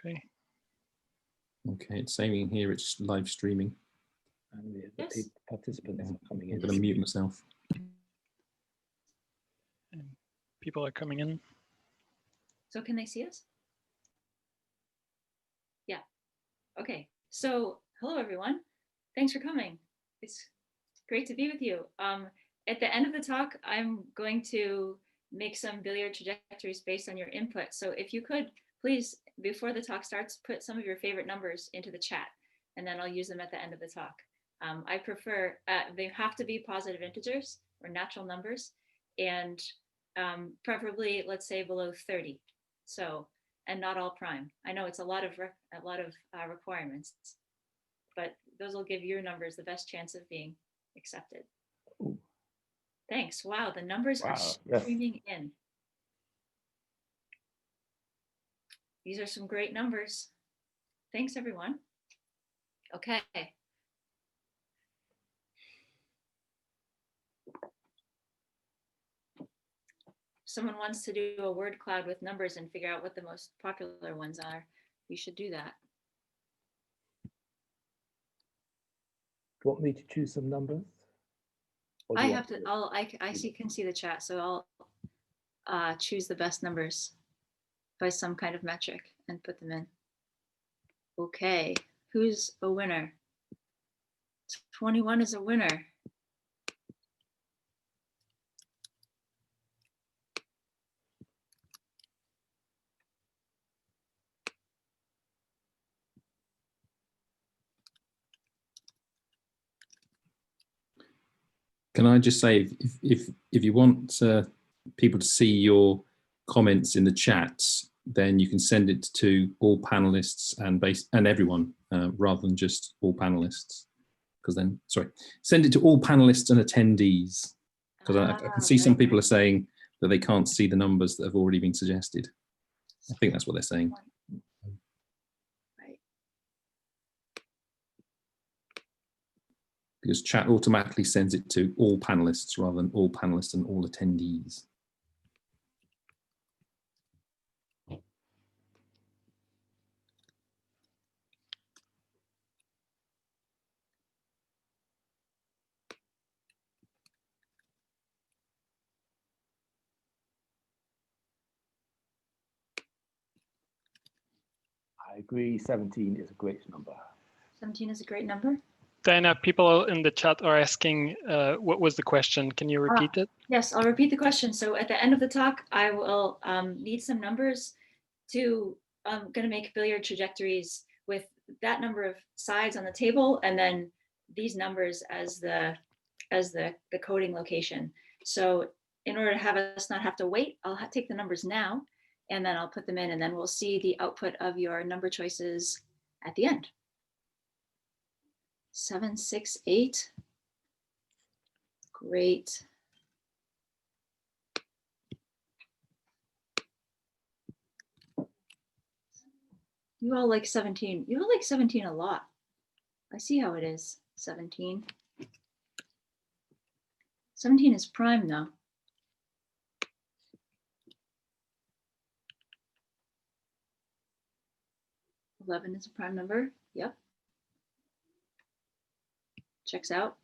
Okay. Okay, it's saying here it's live streaming. And the Yes. participants are coming I'm in. going to mute myself. And people are coming in. So can they see us? Yeah. Okay. So hello, everyone. Thanks for coming. It's great to be with you. At the end of the talk, I'm going to make some billiard trajectories based on your input. So if you could, please, before the talk starts, put some of your favorite numbers into the chat, and then I'll use them at the end of the talk. I prefer, they have to be positive integers or natural numbers, and preferably, let's say, below 30. So, and not all prime. I know it's a lot of requirements, but those will give your numbers the best chance of being accepted. Ooh. Thanks. Wow, the numbers are Yes. streaming in. These are some great numbers. Thanks, everyone. Okay. Someone wants to do a word cloud with numbers and figure out what the most popular ones are. We should do that. Do you want me to choose some numbers? Or do I you have want to, can see the chat, so I'll choose the best numbers by some kind of metric and put them in. Okay, who's a winner? 21 is a winner. Can I just say, if you want people to see your comments in the chats, then you can send it to all panelists and everyone, rather than just all panelists. Because then, sorry, send it to all panelists and attendees. Because I can see some people are saying that they can't see the numbers that have already been suggested. I think that's what they're saying. Right. Because chat automatically sends it to all panelists rather than all panelists and all attendees. I agree, 17 is a great number. 17 is a great number. Diana, people in the chat are asking, what was the question? Can you repeat it? Yes, I'll repeat the question. So at the end of the talk, I will need some numbers to, I'm going to make billiard trajectories with that number of sides on the table, and then these numbers as the coding location. So in order to have us not have to wait, I'll take the numbers now, and then I'll put them in, and then we'll see the output of your number choices at the end. 7, 6, 8. Great. You all like 17. You all like 17 a lot. I see how it is. 17. 17 is prime though. 11 is a prime number. Yep. Checks out.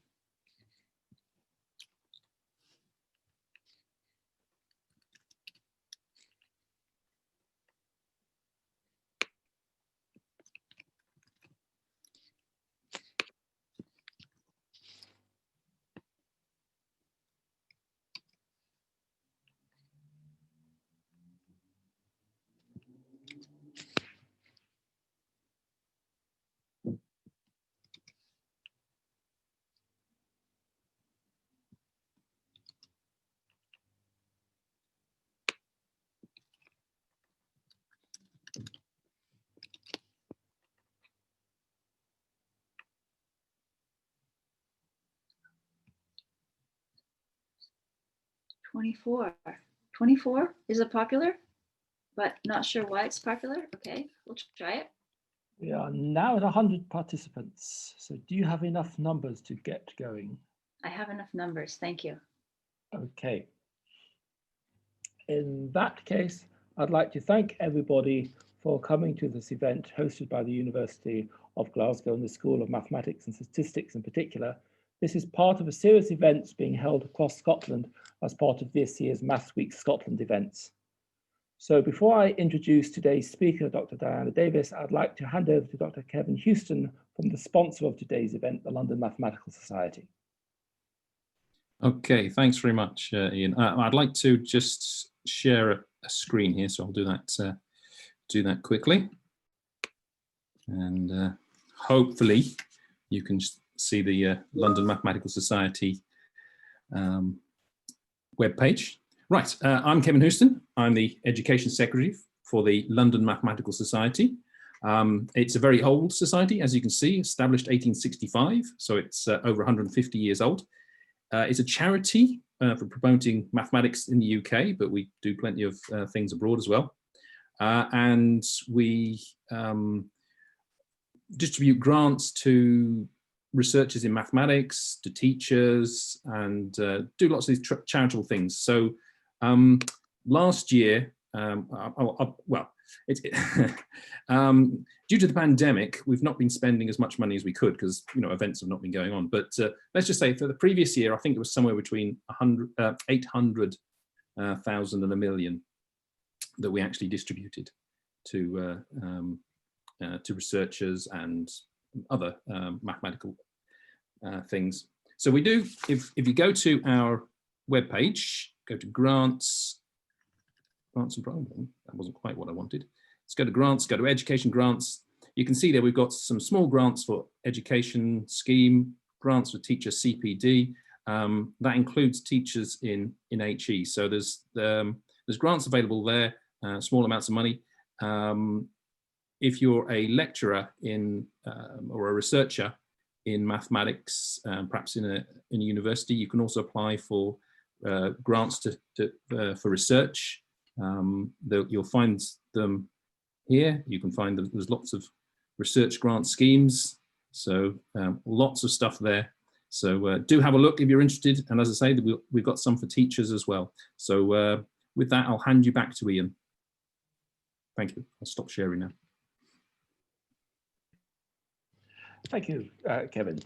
$24 is a popular, but not sure why it's popular. Okay, we'll try it. We are now at 100 participants. So do you have enough numbers to get going? I have enough numbers. Thank you. Okay. In that case, I'd like to thank everybody for coming to this event hosted by the University of Glasgow and the School of Mathematics and Statistics in particular. This is part of a series of events being held across Scotland as part of this year's Maths Week Scotland events. So before I introduce today's speaker, Dr. Diana Davis, I'd like to hand over to Dr. Kevin Houston from the sponsor of today's event, the London Mathematical Society. Okay, thanks very much, Ian. I'd like to just share a screen here, so I'll do that quickly. And hopefully you can see the London Mathematical Society webpage. Right, I'm Kevin Houston. I'm the Education Secretary for the London Mathematical Society. It's a very old society, as you can see, established 1865, so it's over 150 years old. It's a charity for promoting mathematics in the UK, but we do plenty of things abroad as well. And we distribute grants to researchers in mathematics, to teachers, and do lots of these charitable things. So last year, due to the pandemic, we've not been spending as much money as we could because events have not been going on. But let's just say for the previous year, I think it was somewhere between 800,000 and $1 million that we actually distributed to researchers and other mathematical things. So we do. If you go to our webpage, go to grants and programs. That wasn't quite what I wanted. Let's go to grants, go to education grants. You can see there we've got some small grants for education scheme, grants for teacher CPD. That includes teachers in HE. So there's grants available there, small amounts of money. If you're a lecturer in or a researcher in mathematics, perhaps in a university, you can also apply for grants for research. You'll find them here. You can find that there's lots of research grant schemes, so lots of stuff there. So do have a look if you're interested. And as I say, we've got some for teachers as well. So with that, I'll hand you back to Ian. Thank you. I'll stop sharing now. Thank you, Kevin.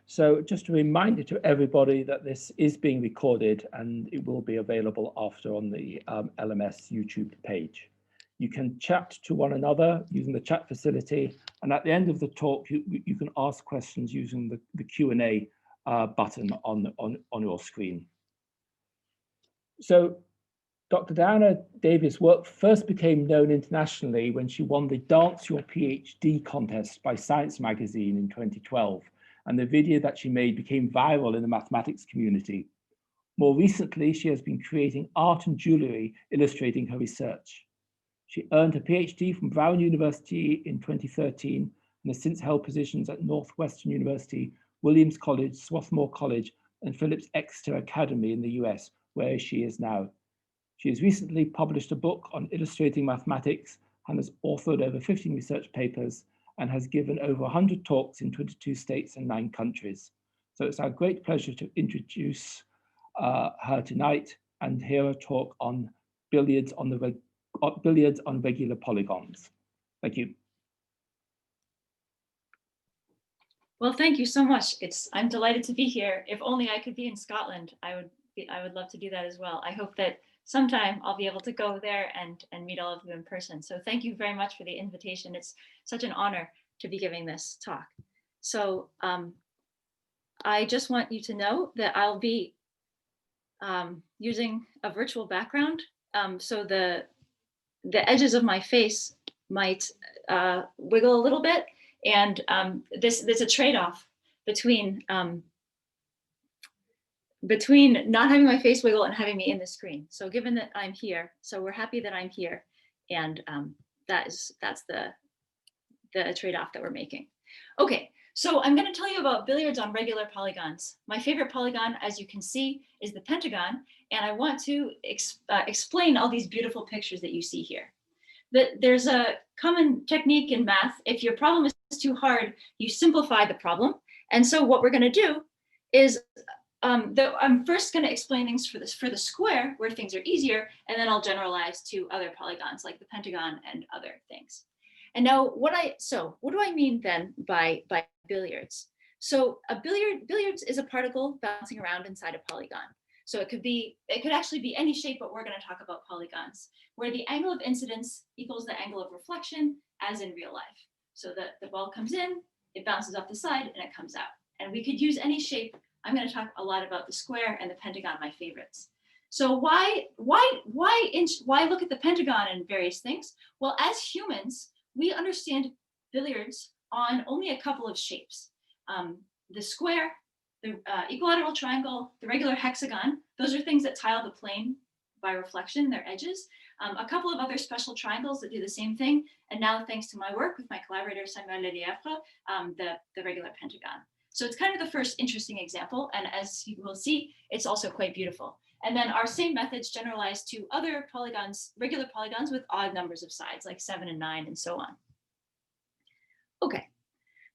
So just a reminder to everybody that this is being recorded and it will be available after on the LMS YouTube page. You can chat to one another using the chat facility, and at the end of the talk, you can ask questions using the Q&A button on your screen. So Dr. Diana Davis' work first became known internationally when she won the Dance Your PhD contest by Science magazine in 2012. And the video that she made became viral in the mathematics community. More recently, she has been creating art and jewelry illustrating her research. She earned a PhD from Brown University in 2013 and has since held positions at Northwestern University, Williams College, Swarthmore College, and Phillips Exeter Academy in the US, where she is now. She has recently published a book on illustrating mathematics and has authored over 15 research papers and has given over 100 talks in 22 states and 9 countries. So it's our great pleasure to introduce her tonight and hear her talk on billiards on regular polygons. Thank you. Well, thank you so much. I'm delighted to be here. If only I could be in Scotland, I would love to do that as well. I hope that sometime I'll be able to go there and meet all of you in person. So thank you very much for the invitation. It's such an honor to be giving this talk. So I just want you to know that I'll be using a virtual background. So the edges of my face might wiggle a little bit. And there's a trade-off between not having my face wiggle and having me in the screen. So given that I'm here, so we're happy that I'm here, and that's the trade-off that we're making. Okay, so I'm going to tell you about billiards on regular polygons. My favorite polygon, as you can see, is the pentagon, and I want to explain all these beautiful pictures that you see here. There's a common technique in math. If your problem is too hard, you simplify the problem. And so what we're going to do is Though I'm first going to explain things for the square, where things are easier, and then I'll generalize to other polygons like the pentagon and other things. And now what do I mean then by billiards? So a billiards is a particle bouncing around inside a polygon. So it could actually be any shape, but we're going to talk about polygons, where the angle of incidence equals the angle of reflection, as in real life. So the ball comes in, it bounces off the side, and it comes out. And we could use any shape. I'm going to talk a lot about the square and the pentagon, my favorites. So why look at the pentagon and various things? Well, as humans, we understand billiards on only a couple of shapes. The square, the equilateral triangle, the regular hexagon, those are things that tile the plane by reflection, their edges. A couple of other special triangles that do the same thing. And now, thanks to my work with my collaborator, Samuel Lelièvre, the regular pentagon. So it's kind of the first interesting example. And as you will see, it's also quite beautiful. And then our same methods generalize to other polygons, regular polygons with odd numbers of sides, like 7 and 9 and so on. Okay,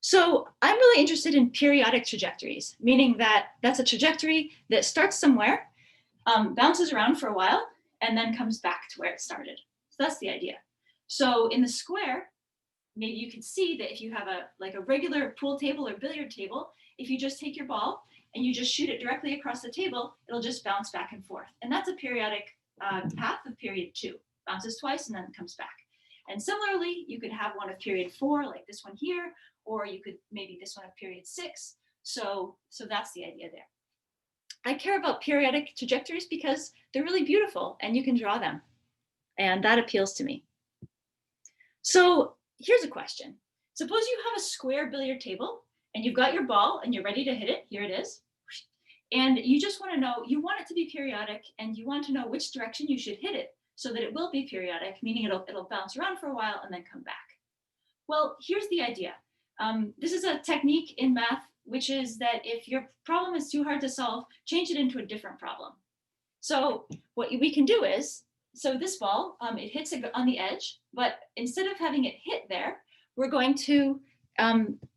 so I'm really interested in periodic trajectories, meaning that that's a trajectory that starts somewhere, bounces around for a while, and then comes back to where it started. So that's the idea. So in the square, maybe you can see that if you have a regular pool table or billiard table, if you just take your ball and you just shoot it directly across the table, it'll just bounce back and forth. And that's a periodic path of period 2. Bounces twice and then comes back. And similarly, you could have one of period 4, like this one here, or you could maybe this one of period 6. So that's the idea there. I care about periodic trajectories because they're really beautiful and you can draw them. And that appeals to me. So here's a question. Suppose you have a square billiard table and you've got your ball and you're ready to hit it. Here it is. And you just want to know, you want it to be periodic and you want to know which direction you should hit it so that it will be periodic, meaning it'll bounce around for a while and then come back. Well, here's the idea. This is a technique in math, which is that if your problem is too hard to solve, change it into a different problem. So what we can do is, so this ball, it hits on the edge, but instead of having it hit there, we're going to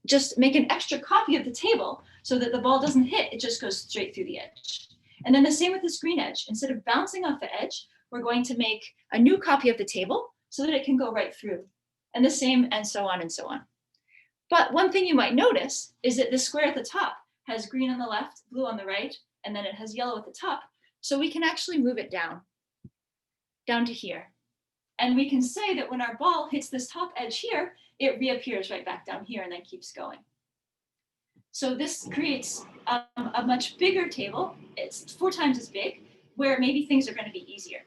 just make an extra copy of the table so that the ball doesn't hit, it just goes straight through the edge. And then the same with this green edge. Instead of bouncing off the edge, we're going to make a new copy of the table so that it can go right through. And the same, and so on and so on. But one thing you might notice is that the square at the top has green on the left, blue on the right, and then it has yellow at the top. So we can actually move it down to here. And we can say that when our ball hits this top edge here, it reappears right back down here and then keeps going. So this creates a much bigger table. It's 4 times as big, where maybe things are going to be easier.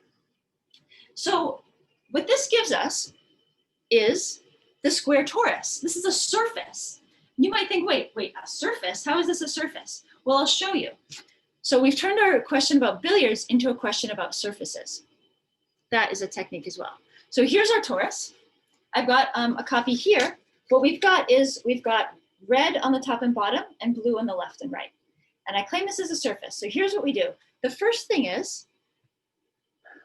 So what this gives us is the square torus. This is a surface. You might think, wait, a surface? How is this a surface? Well, I'll show you. So we've turned our question about billiards into a question about surfaces. That is a technique as well. So here's our torus. I've got a copy here. What we've got red on the top and bottom and blue on the left and right. And I claim this is a surface. So here's what we do. The first thing is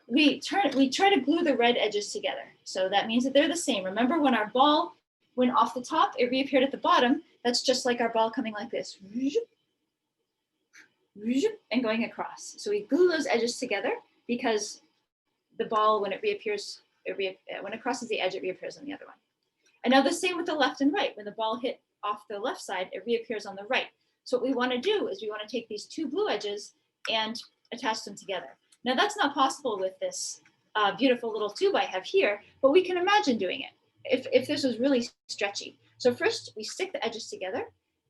we try to glue the red edges together. So that means that they're the same. Remember when our ball went off the top, it reappeared at the bottom. That's just like our ball coming like this and going across. So we glue those edges together because the ball, when it reappears, when it crosses the edge, it reappears on the other one. And now the same with the left and right. When the ball hit off the left side, it reappears on the right. So what we want to do is we want to take these 2 blue edges and attach them together. Now that's not possible with this beautiful little tube I have here, but we can imagine doing it if this was really stretchy. So first we stick the edges together,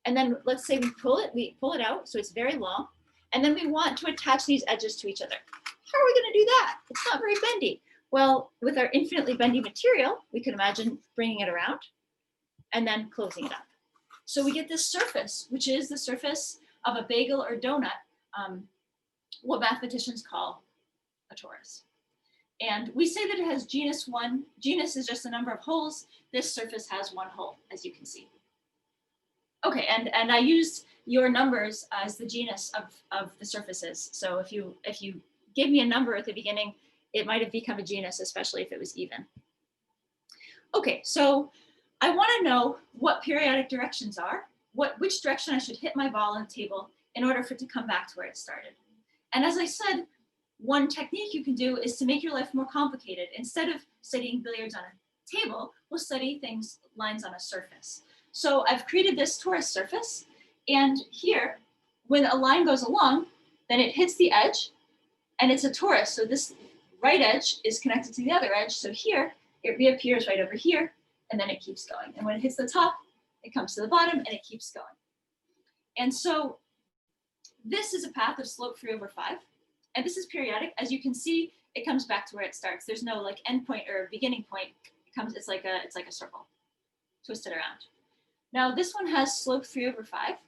and then let's say we pull it out so it's very long, and then we want to attach these edges to each other. How are we going to do that? It's not very bendy. Well, with our infinitely bendy material, we can imagine bringing it around and then closing it up. So we get this surface, which is the surface of a bagel or donut, what mathematicians call a torus. And we say that it has genus 1. Genus is just the number of holes. This surface has 1 hole, as you can see. Okay, and I used your numbers as the genus of the surfaces. So if you gave me a number at the beginning, it might have become a genus, especially if it was even. Okay, so I want to know what periodic directions are, which direction I should hit my ball on the table in order for it to come back to where it started. And as I said, one technique you can do is to make your life more complicated. Instead of studying billiards on a table, we'll study lines on a surface. So I've created this torus surface, and here, when a line goes along, then it hits the edge, and it's a torus. So this right edge is connected to the other edge. So here, it reappears right over here, and then it keeps going. And when it hits the top, it comes to the bottom, and it keeps going. And so this is a path of slope 3/5. And this is periodic. As you can see, it comes back to where it starts. There's no like end point or beginning point. It's like a circle, twisted around. Now this one has slope 3/5.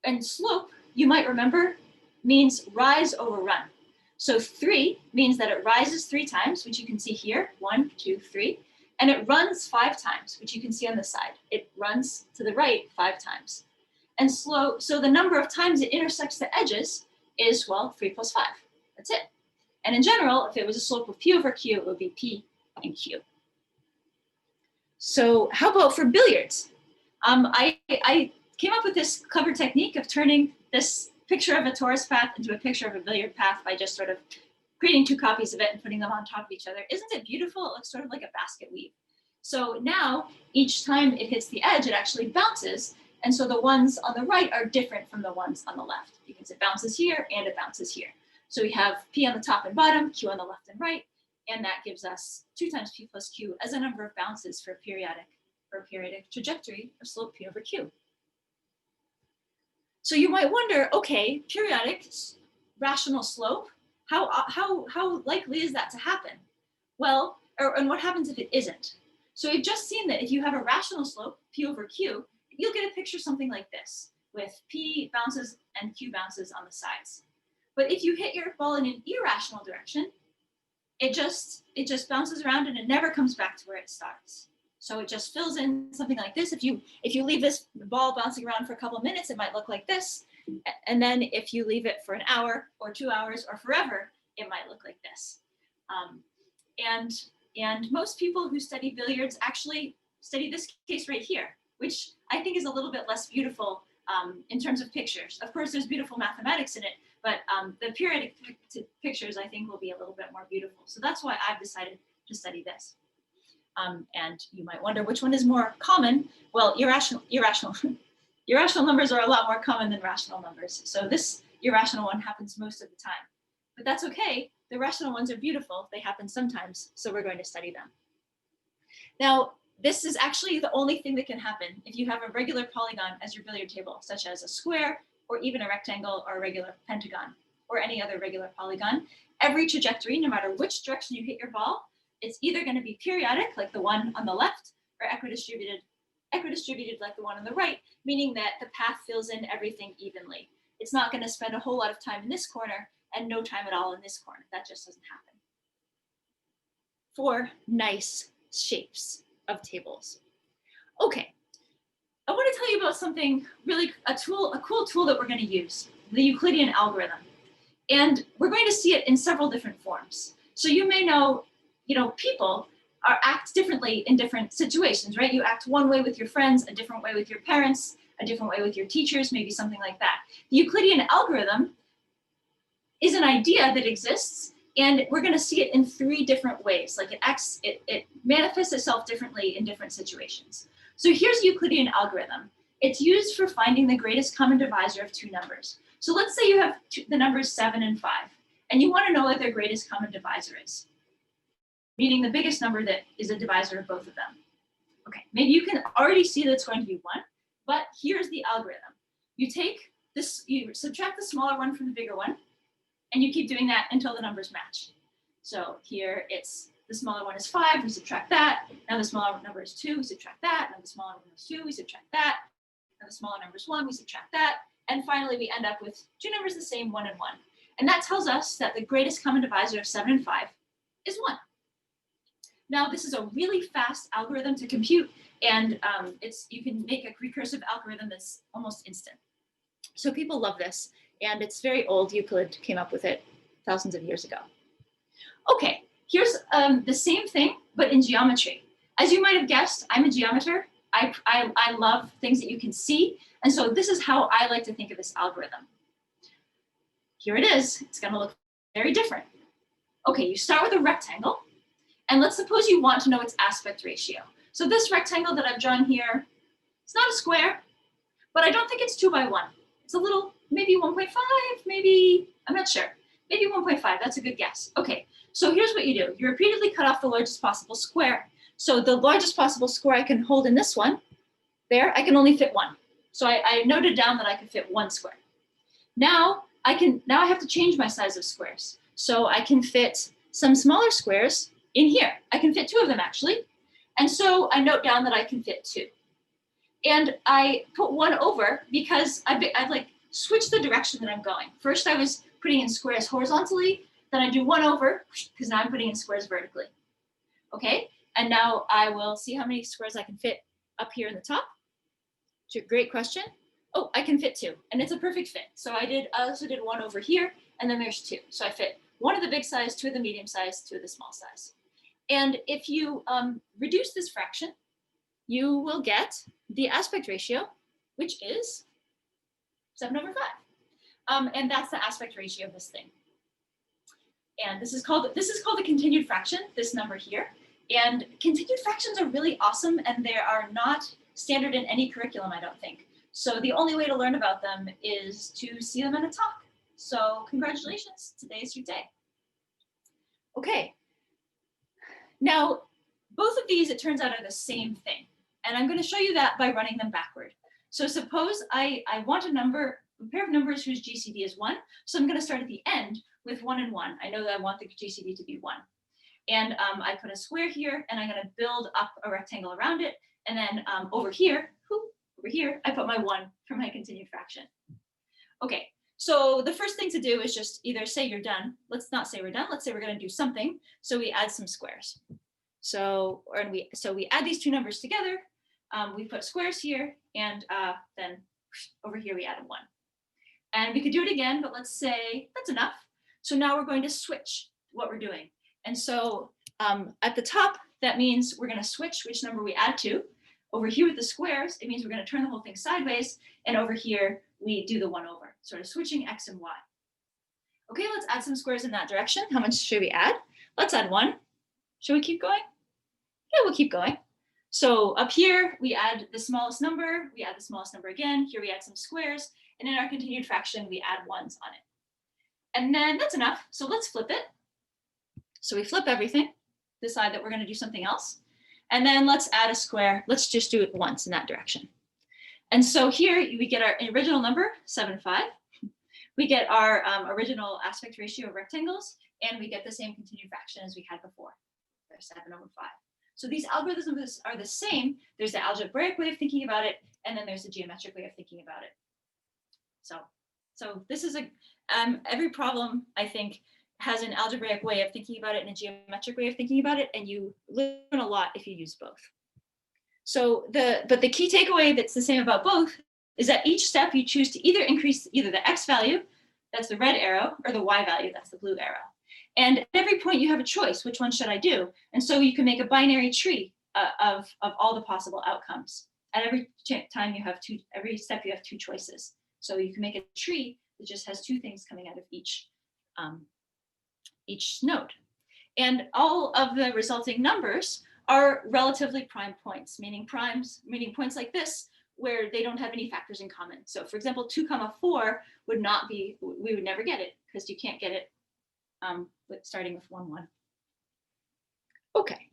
And slope, you might remember, means rise over run. So 3 means that it rises 3 times, which you can see here, 1, 2, 3. And it runs 5 times, which you can see on the side. It runs to the right 5 times. And so the number of times it intersects the edges is, well, 3 + 5. That's it. And in general, if it was a slope of P over Q, it would be P and Q. So how about for billiards? I came up with this clever technique of turning this picture of a torus path into a picture of a billiard path by just sort of creating 2 copies of it and putting them on top of each other. Isn't it beautiful? It looks sort of like a basket weave. So now each time it hits the edge, it actually bounces. And so the ones on the right are different from the ones on the left because it bounces here and it bounces here. So we have P on the top and bottom, Q on the left and right, and that gives us 2 times P plus Q as a number of bounces for a periodic trajectory of slope P over Q. So you might wonder, okay, periodic rational slope, how likely is that to happen? Well, and what happens if it isn't? So we've just seen that if you have a rational slope, P over Q, you'll get a picture something like this, with P bounces and Q bounces on the sides. But if you hit your ball in an irrational direction, it just bounces around and it never comes back to where it starts. So it just fills in something like this. If you leave this ball bouncing around for a couple of minutes, it might look like this. And then if you leave it for an hour or 2 hours or forever, it might look like this. And most people who study billiards actually study this case right here, which I think is a little bit less beautiful in terms of pictures. Of course, there's beautiful mathematics in it, but the periodic pictures I think will be a little bit more beautiful. So that's why I've decided to study this. And you might wonder which one is more common. Well, irrational numbers are a lot more common than rational numbers. So this irrational one happens most of the time, but that's okay. The rational ones are beautiful. They happen sometimes, so we're going to study them. Now, this is actually the only thing that can happen if you have a regular polygon as your billiard table, such as a square or even a rectangle or a regular pentagon or any other regular polygon. Every trajectory, no matter which direction you hit your ball, it's either going to be periodic, like the one on the left, or equidistributed like the one on the right, meaning that the path fills in everything evenly. It's not going to spend a whole lot of time in this corner and no time at all in this corner. That just doesn't happen. For nice shapes of tables. Okay, I want to tell you about something really, a cool tool that we're going to use, the Euclidean algorithm. And we're going to see it in several different forms. So you may know, people act differently in different situations, right? You act one way with your friends, a different way with your parents, a different way with your teachers, maybe something like that. The Euclidean algorithm is an idea that exists, and we're going to see it in 3 different ways. Like it manifests itself differently in different situations. So here's the Euclidean algorithm. It's used for finding the greatest common divisor of 2 numbers. So let's say you have the numbers 7 and 5, and you want to know what their greatest common divisor is, meaning the biggest number that is a divisor of both of them. Okay, maybe you can already see that it's going to be 1, but here's the algorithm. You take this, you subtract the smaller one from the bigger one, and you keep doing that until the numbers match. So here it's, the smaller one is 5, we subtract that. Now the smaller number is 2, we subtract that. Now the smaller number is 2, we subtract that. Now the smaller number is 1, we subtract that. And finally, we end up with 2 numbers the same, 1 and 1. And that tells us that the greatest common divisor of 7 and 5 is 1. Now, this is a really fast algorithm to compute, and you can make a recursive algorithm that's almost instant. So people love this, and it's very old. Euclid came up with it thousands of years ago. Okay, here's the same thing, but in geometry. As you might have guessed, I'm a geometer. I love things that you can see, and so this is how I like to think of this algorithm. here it is. It's going to look very different. Okay, you start with a rectangle, and let's suppose you want to know its aspect ratio. So this rectangle that I've drawn here, it's not a square, but I don't think it's 2 by 1. It's a little, maybe 1.5, maybe, I'm not sure. Maybe 1.5, that's a good guess. Okay, so here's what you do. You repeatedly cut off the largest possible square. So the largest possible square I can hold in this one, there, I can only fit 1. So I noted down that I could fit 1 square. Now I have to change my size of squares. So I can fit some smaller squares in here. I can fit 2 of them actually. And so I note down that I can fit 2. And I put 1 over because I've like switched the direction that I'm going. First I was putting in squares horizontally, then I do 1 over because now I'm putting in squares vertically. Okay, and now I will see how many squares I can fit up here in the top. It's a great question. Oh, I can fit 2, and it's a perfect fit. So I also did 1 over here, and then there's 2. So I fit 1 of the big size, 2 of the medium size, 2 of the small size. And if you reduce this fraction, you will get the aspect ratio, which is 7 over 5. And that's the aspect ratio of this thing. And this is called a continued fraction, this number here. And continued fractions are really awesome, and they are not standard in any curriculum, I don't think. So the only way to learn about them is to see them in a talk. So congratulations, today is your day. Okay, now both of these, it turns out, are the same thing. And I'm going to show you that by running them backward. So suppose I want a pair of numbers whose GCD is 1. So I'm going to start at the end with 1 and 1. I know that I want the GCD to be 1. And I put a square here, and I'm going to build up a rectangle around it. And then over here, I put my 1 for my continued fraction. Okay, so the first thing to do is just either say you're done. Let's not say we're done. Let's say we're going to do something. So we add some squares. So we add these 2 numbers together. We put squares here, and then over here we add a 1. And we could do it again, but let's say that's enough. So now we're going to switch what we're doing. And so at the top, that means we're going to switch which number we add to. Over here with the squares, it means we're going to turn the whole thing sideways. And over here, we do the 1 over, sort of switching X and Y. Okay, let's add some squares in that direction. How much should we add? Let's add 1. Should we keep going? Yeah, we'll keep going. So up here, we add the smallest number. We add the smallest number again. Here we add some squares. And in our continued fraction, we add 1s on it. And then that's enough. So let's flip it. So we flip everything, decide that we're going to do something else. And then let's add a square. Let's just do it once in that direction. And so here we get our original number, 7, 5. We get our original aspect ratio of rectangles, and we get the same continued fraction as we had before. There's 7 over 5. So these algorithms are the same. There's the algebraic way of thinking about it, and then there's the geometric way of thinking about it. So this is every problem, I think, has an algebraic way of thinking about it and a geometric way of thinking about it, and you learn a lot if you use both. So but the key takeaway that's the same about both is that each step you choose to either increase either the X value, that's the red arrow, or the Y value, that's the blue arrow. And at every point you have a choice, which one should I do? And so you can make a binary tree of all the possible outcomes. At every time you have every step you have 2 choices. So you can make a tree that just has 2 things coming out of each node. And all of the resulting numbers are relatively prime points, meaning points like this, where they don't have any factors in common. So for example, 2, 4 would not be, we would never get it because you can't get it starting with 1, 1. Okay,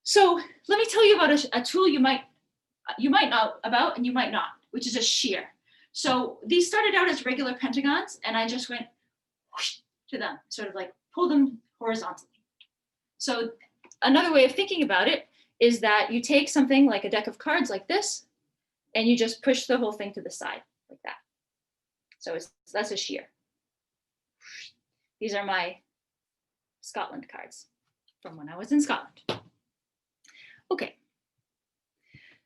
so let me tell you about a tool you might know about and you might not, which is a shear. So these started out as regular pentagons, and I just went whoosh to them, sort of like pull them horizontally. So another way of thinking about it is that you take something like a deck of cards like this, and you just push the whole thing to the side like that. So that's a shear. These are my Scotland cards from when I was in Scotland. Okay.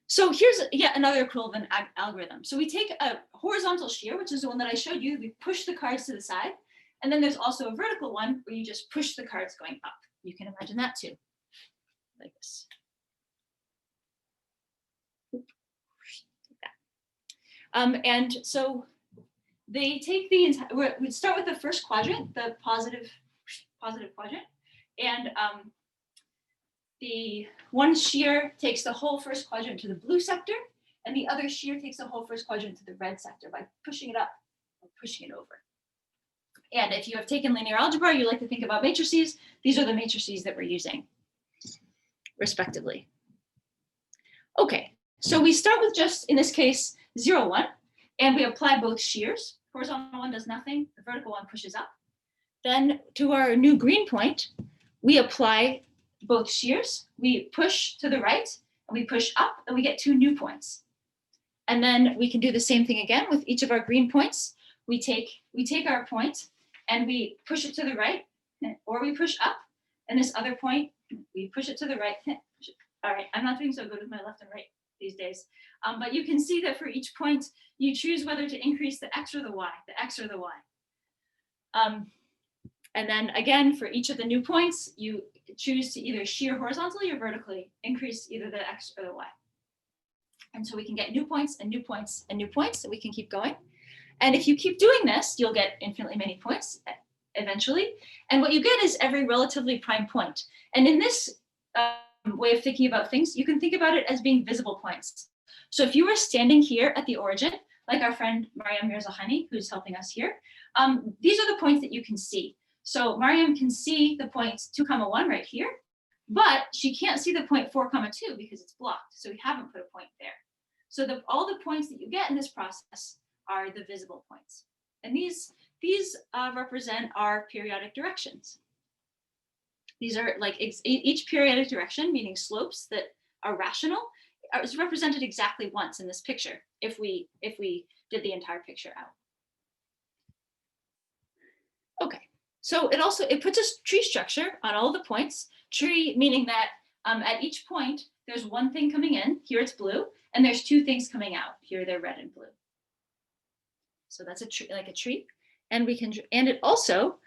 So here's yet another equivalent algorithm. So we take a horizontal shear, which is the one that I showed you. We push the cards to the side. And then there's also a vertical one where you just push the cards going up. You can imagine that too, like this. Like that. And so they take the entire, we start with the first quadrant, the positive quadrant, and the one shear takes the whole first quadrant to the blue sector, and the other shear takes the whole first quadrant to the red sector by pushing it up or pushing it over. And if you have taken linear algebra, you like to think about matrices. These are the matrices that we're using, respectively. Okay, so we start with just, in this case, 0, 1, and we apply both shears. Horizontal one does nothing, the vertical one pushes up. Then to our new green point, we apply both shears. We push to the right, and we push up, and we get 2 new points. And then we can do the same thing again with each of our green points. We take our point, and we push it to the right, or we push up, and this other point, we push it to the right. All right, I'm not doing so good with my left and right these days. But you can see that for each point, you choose whether to increase the X or the Y, the X or the Y. And then again, for each of the new points, you choose to either shear horizontally or vertically, increase either the X or the Y. And so we can get new points and new points and new points, and we can keep going. And if you keep doing this, you'll get infinitely many points eventually. And what you get is every relatively prime point. And in this way of thinking about things, you can think about it as being visible points. So if you were standing here at the origin, like our friend Mariam Mirzahani, who's helping us here, these are the points that you can see. So Mariam can see the point 2, 1 right here, but she can't see the point 4, 2 because it's blocked. So we haven't put a point there. So all the points that you get in this process are the visible points. And these represent our periodic directions. These are like each periodic direction, meaning slopes that are rational, is represented exactly once in this picture if we did the entire picture out. Okay, so it puts a tree structure on all the points. Tree meaning that at each point there's one thing coming in. Here it's blue, and there's 2 things coming out. Here they're red and blue. So that's a tree, like a tree, and it also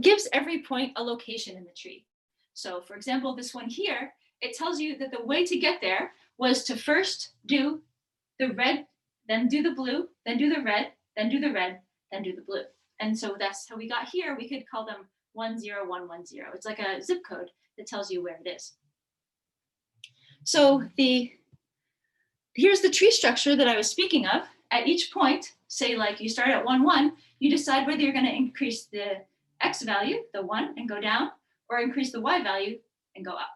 gives every point a location in the tree. So for example, this one here, it tells you that the way to get there was to first do the red, then do the blue, then do the red, then do the red, then do the blue. And so that's how we got here. We could call them 10110. It's like a zip code that tells you where it is. So here's the tree structure that I was speaking of. At each point, say like you start at 1, 1, you decide whether you're going to increase the X value, the 1, and go down, or increase the Y value and go up.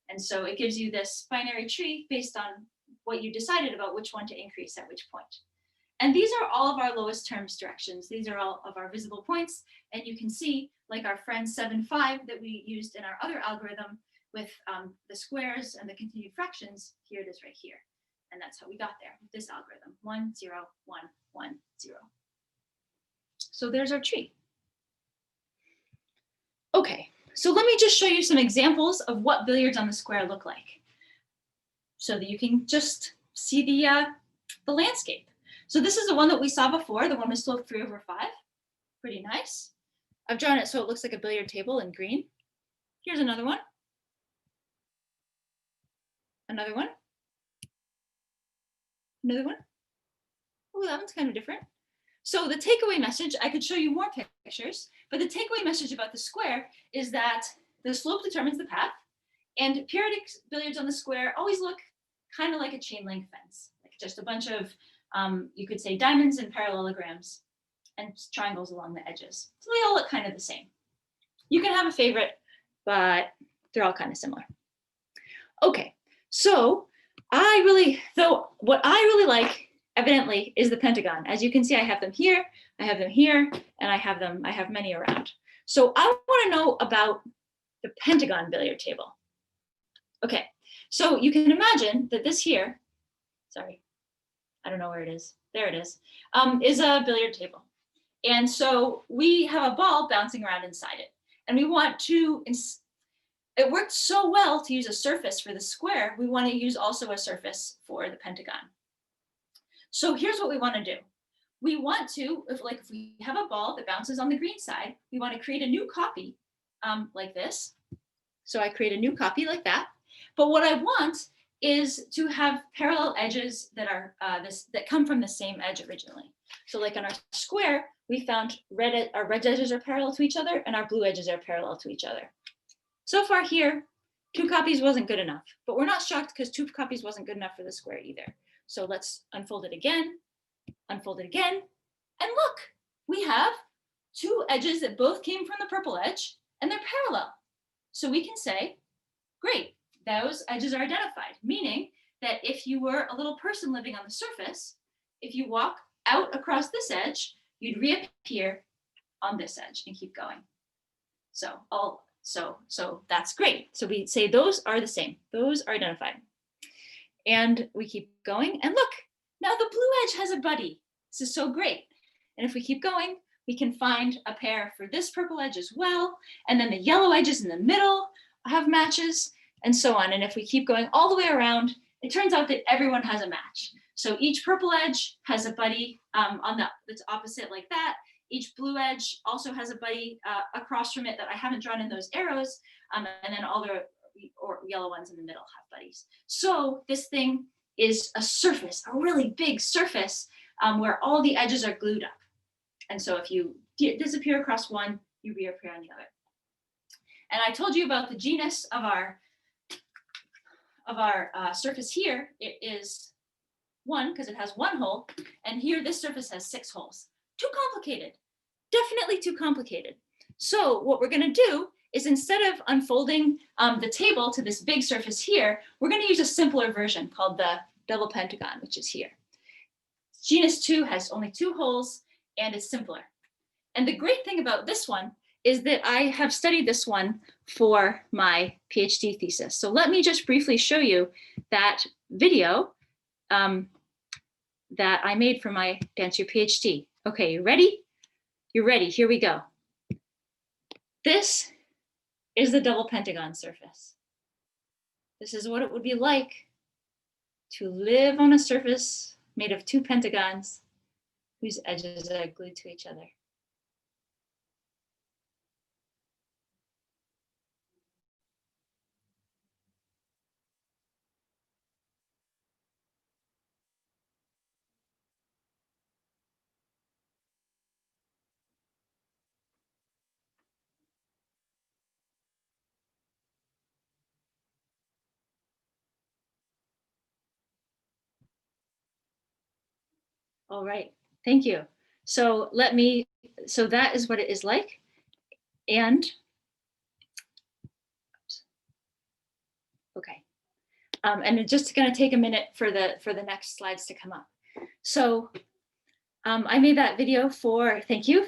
And so it gives you this binary tree based on what you decided about which one to increase at which point. And these are all of our lowest terms directions. These are all of our visible points. And you can see, like our friend 7, 5 that we used in our other algorithm with the squares and the continued fractions, here it is right here. And that's how we got there with this algorithm, 1, 0, 1, 1, 0. So there's our tree. Okay, so let me just show you some examples of what billiards on the square look like, so that you can just see the landscape. So this is the one that we saw before, the one with slope 3/5. Pretty nice. I've drawn it so it looks like a billiard table in green. Here's another one. Another one. Another one. Oh, that one's kind of different. So the takeaway message, I could show you more pictures, but the takeaway message about the square is that the slope determines the path, and periodic billiards on the square always look kind of like a chain link fence, like just a bunch of, you could say, diamonds and parallelograms and triangles along the edges. So they all look kind of the same. You can have a favorite, but they're all kind of similar. Okay, so what I really like, evidently, is the pentagon. As you can see, I have them here, and I have many around. So I want to know about the pentagon billiard table. Okay, so you can imagine that this here, sorry, I don't know where it is. There it is a billiard table. And so we have a ball bouncing around inside it. And we want to, it worked so well to use a surface for the square, we want to use also a surface for the pentagon. So here's what we want to do. We want to, if we have a ball that bounces on the green side, we want to create a new copy like this. So I create a new copy like that. But what I want is to have parallel edges that are that come from the same edge originally. So like on our square, we found our red edges are parallel to each other and our blue edges are parallel to each other. So far here, 2 copies wasn't good enough, but we're not shocked because 2 copies wasn't good enough for the square either. So let's unfold it again, and look, we have 2 edges that both came from the purple edge and they're parallel. So we can say, great, those edges are identified, meaning that if you were a little person living on the surface, if you walk out across this edge, you'd reappear on this edge and keep going. So that's great. So we say those are the same. Those are identified. And we keep going and look, now the blue edge has a buddy. This is so great. And if we keep going, we can find a pair for this purple edge as well. And then the yellow edges in the middle have matches and so on. And if we keep going all the way around, it turns out that everyone has a match. So each purple edge has a buddy that's opposite like that. Each blue edge also has a buddy across from it that I haven't drawn in those arrows. And then all the yellow ones in the middle have buddies. So this thing is a surface, a really big surface where all the edges are glued up. And so if you disappear across one, you reappear on the other. And I told you about the genus of our surface here. It is 1 because it has 1 hole. And here this surface has 6 holes. Too complicated, definitely too complicated. So what we're gonna do is instead of unfolding the table to this big surface here, we're gonna use a simpler version called the double pentagon, which is here. Genus 2 has only 2 holes and it's simpler. And the great thing about this one is that I have studied this one for my PhD thesis. So let me just briefly show you that video that I made for my Dance Your PhD. Okay, you ready? You're ready, here we go. This is the double pentagon surface. This is what it would be like to live on a surface made of 2 pentagons whose edges are glued to each other. All right, thank you. So that is what it is like. And, okay. And it's just gonna take a minute for the next slides to come up. So I made that video for, thank you.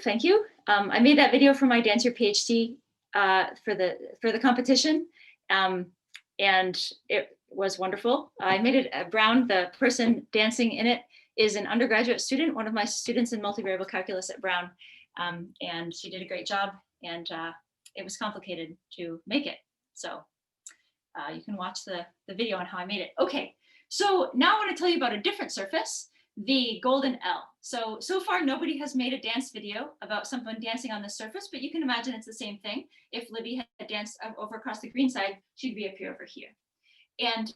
I made that video for my Dance Your PhD for the competition. And it was wonderful. I made it Brown, the person dancing in it, is an undergraduate student, one of my students in multivariable calculus at Brown. And she did a great job and it was complicated to make it. So you can watch the video on how I made it. Okay, so now I want to tell you about a different surface, the golden L. So far nobody has made a dance video about someone dancing on this surface, but you can imagine it's the same thing. If Libby had danced over across the green side, she'd reappear over here. And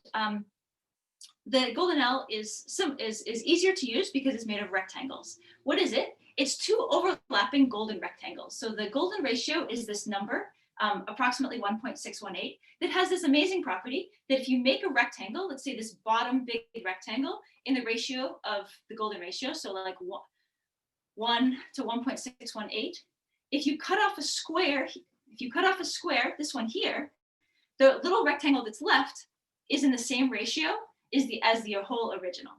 the golden L is easier to use because it's made of rectangles. What is it? It's 2 overlapping golden rectangles. So the golden ratio is this number, approximately 1.618, that has this amazing property that if you make a rectangle, let's say this bottom big rectangle in the ratio of the golden ratio, so like 1 to 1.618, if you cut off a square, this one here, the little rectangle that's left is in the same ratio as the whole original.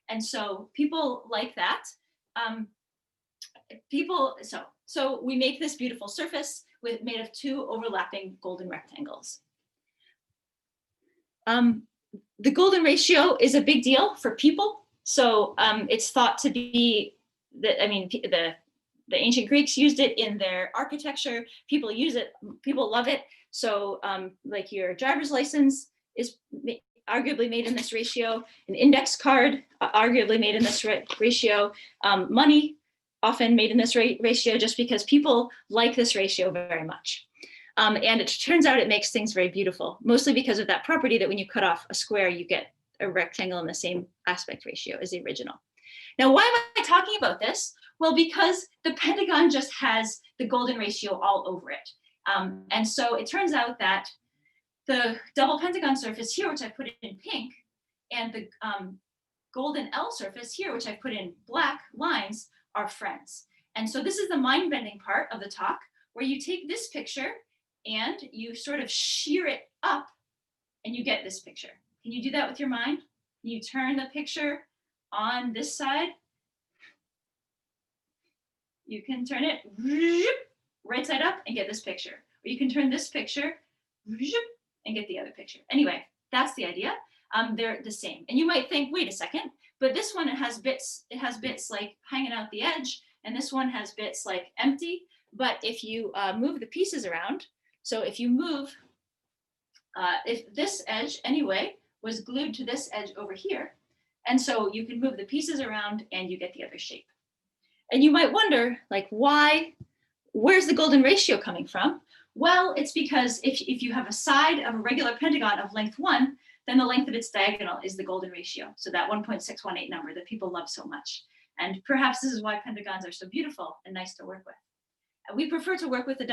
And so people like that. So we make this beautiful surface made of 2 overlapping golden rectangles. The golden ratio is a big deal for people. So it's thought to be the ancient Greeks used it in their architecture. People use it, people love it. So like your driver's license is arguably made in this ratio, an index card arguably made in this ratio, money often made in this ratio just because people like this ratio very much. And it turns out it makes things very beautiful, mostly because of that property that when you cut off a square, you get a rectangle in the same aspect ratio as the original. Now, why am I talking about this? Well, because the pentagon just has the golden ratio all over it. And so it turns out that the double pentagon surface here, which I put in pink, and the golden L surface here, which I put in black lines, are friends. And so this is the mind-bending part of the talk, where you take this picture and you sort of shear it up and you get this picture. Can you do that with your mind? Can you turn the picture on this side? You can turn it right side up and get this picture. Or you can turn this picture and get the other picture. Anyway, that's the idea. They're the same. And you might think, wait a second, but this one, it has bits like hanging out the edge, and this one has bits like empty. But if you move the pieces around, so if you move, if this edge anyway was glued to this edge over here, and so you can move the pieces around and you get the other shape. And you might wonder, like, where's the golden ratio coming from? Well, it's because if you have a side of a regular pentagon of length 1, then the length of its diagonal is the golden ratio. So that 1.618 number that people love so much. And perhaps this is why pentagons are so beautiful and nice to work with. And we prefer to work with the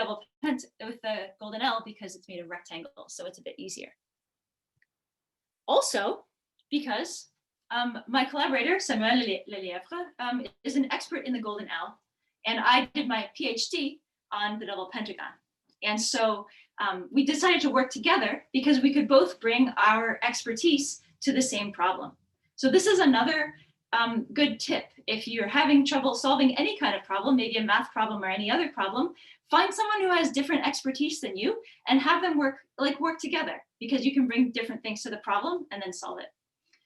golden L because it's made of rectangles, so it's a bit easier. Also, because my collaborator, Samuel Lelièvre, is an expert in the golden L, and I did my PhD on the double pentagon. And so we decided to work together because we could both bring our expertise to the same problem. So this is another good tip. If you're having trouble solving any kind of problem, maybe a math problem or any other problem, find someone who has different expertise than you and have them work together, because you can bring different things to the problem and then solve it.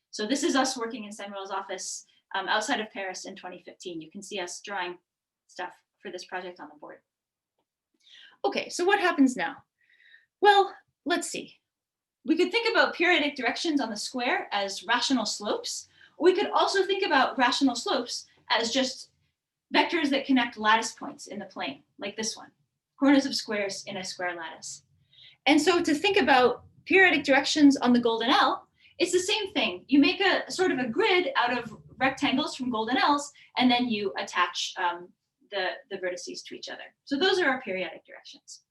So this is us working in Samuel's office outside of Paris in 2015. You can see us drawing stuff for this project on the board. Okay, so what happens now? Well, let's see. We could think about periodic directions on the square as rational slopes. We could also think about rational slopes as just vectors that connect lattice points in the plane, like this one, corners of squares in a square lattice. And so to think about periodic directions on the golden L, it's the same thing. You make a sort of a grid out of rectangles from golden Ls, and then you attach the vertices to each other. So those are our periodic directions.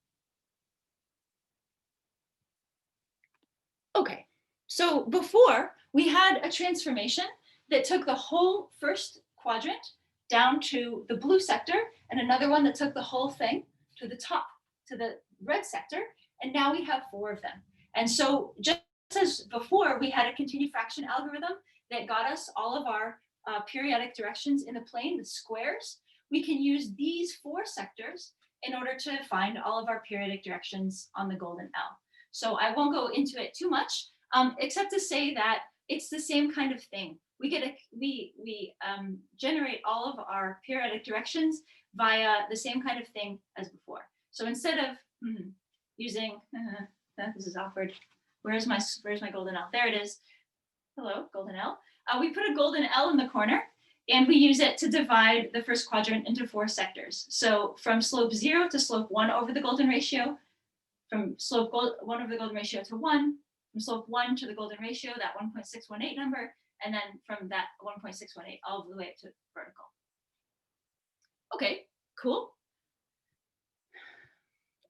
Okay, so before we had a transformation that took the whole first quadrant down to the blue sector, and another one that took the whole thing to the top, to the red sector, and now we have 4 of them. And so just as before, we had a continued fraction algorithm that got us all of our periodic directions in the plane, the squares. We can use these 4 sectors in order to find all of our periodic directions on the golden L. So I won't go into it too much, except to say that it's the same kind of thing. We generate all of our periodic directions via the same kind of thing as before. So instead of using, this is awkward. Where's my golden L? There it is. Hello, golden L. We put a golden L in the corner, and we use it to divide the first quadrant into 4 sectors. So from slope 0 to slope 1 over the golden ratio, from slope 1 over the golden ratio to 1, from slope 1 to the golden ratio, that 1.618 number, and then from that 1.618 all the way up to vertical. Okay, cool.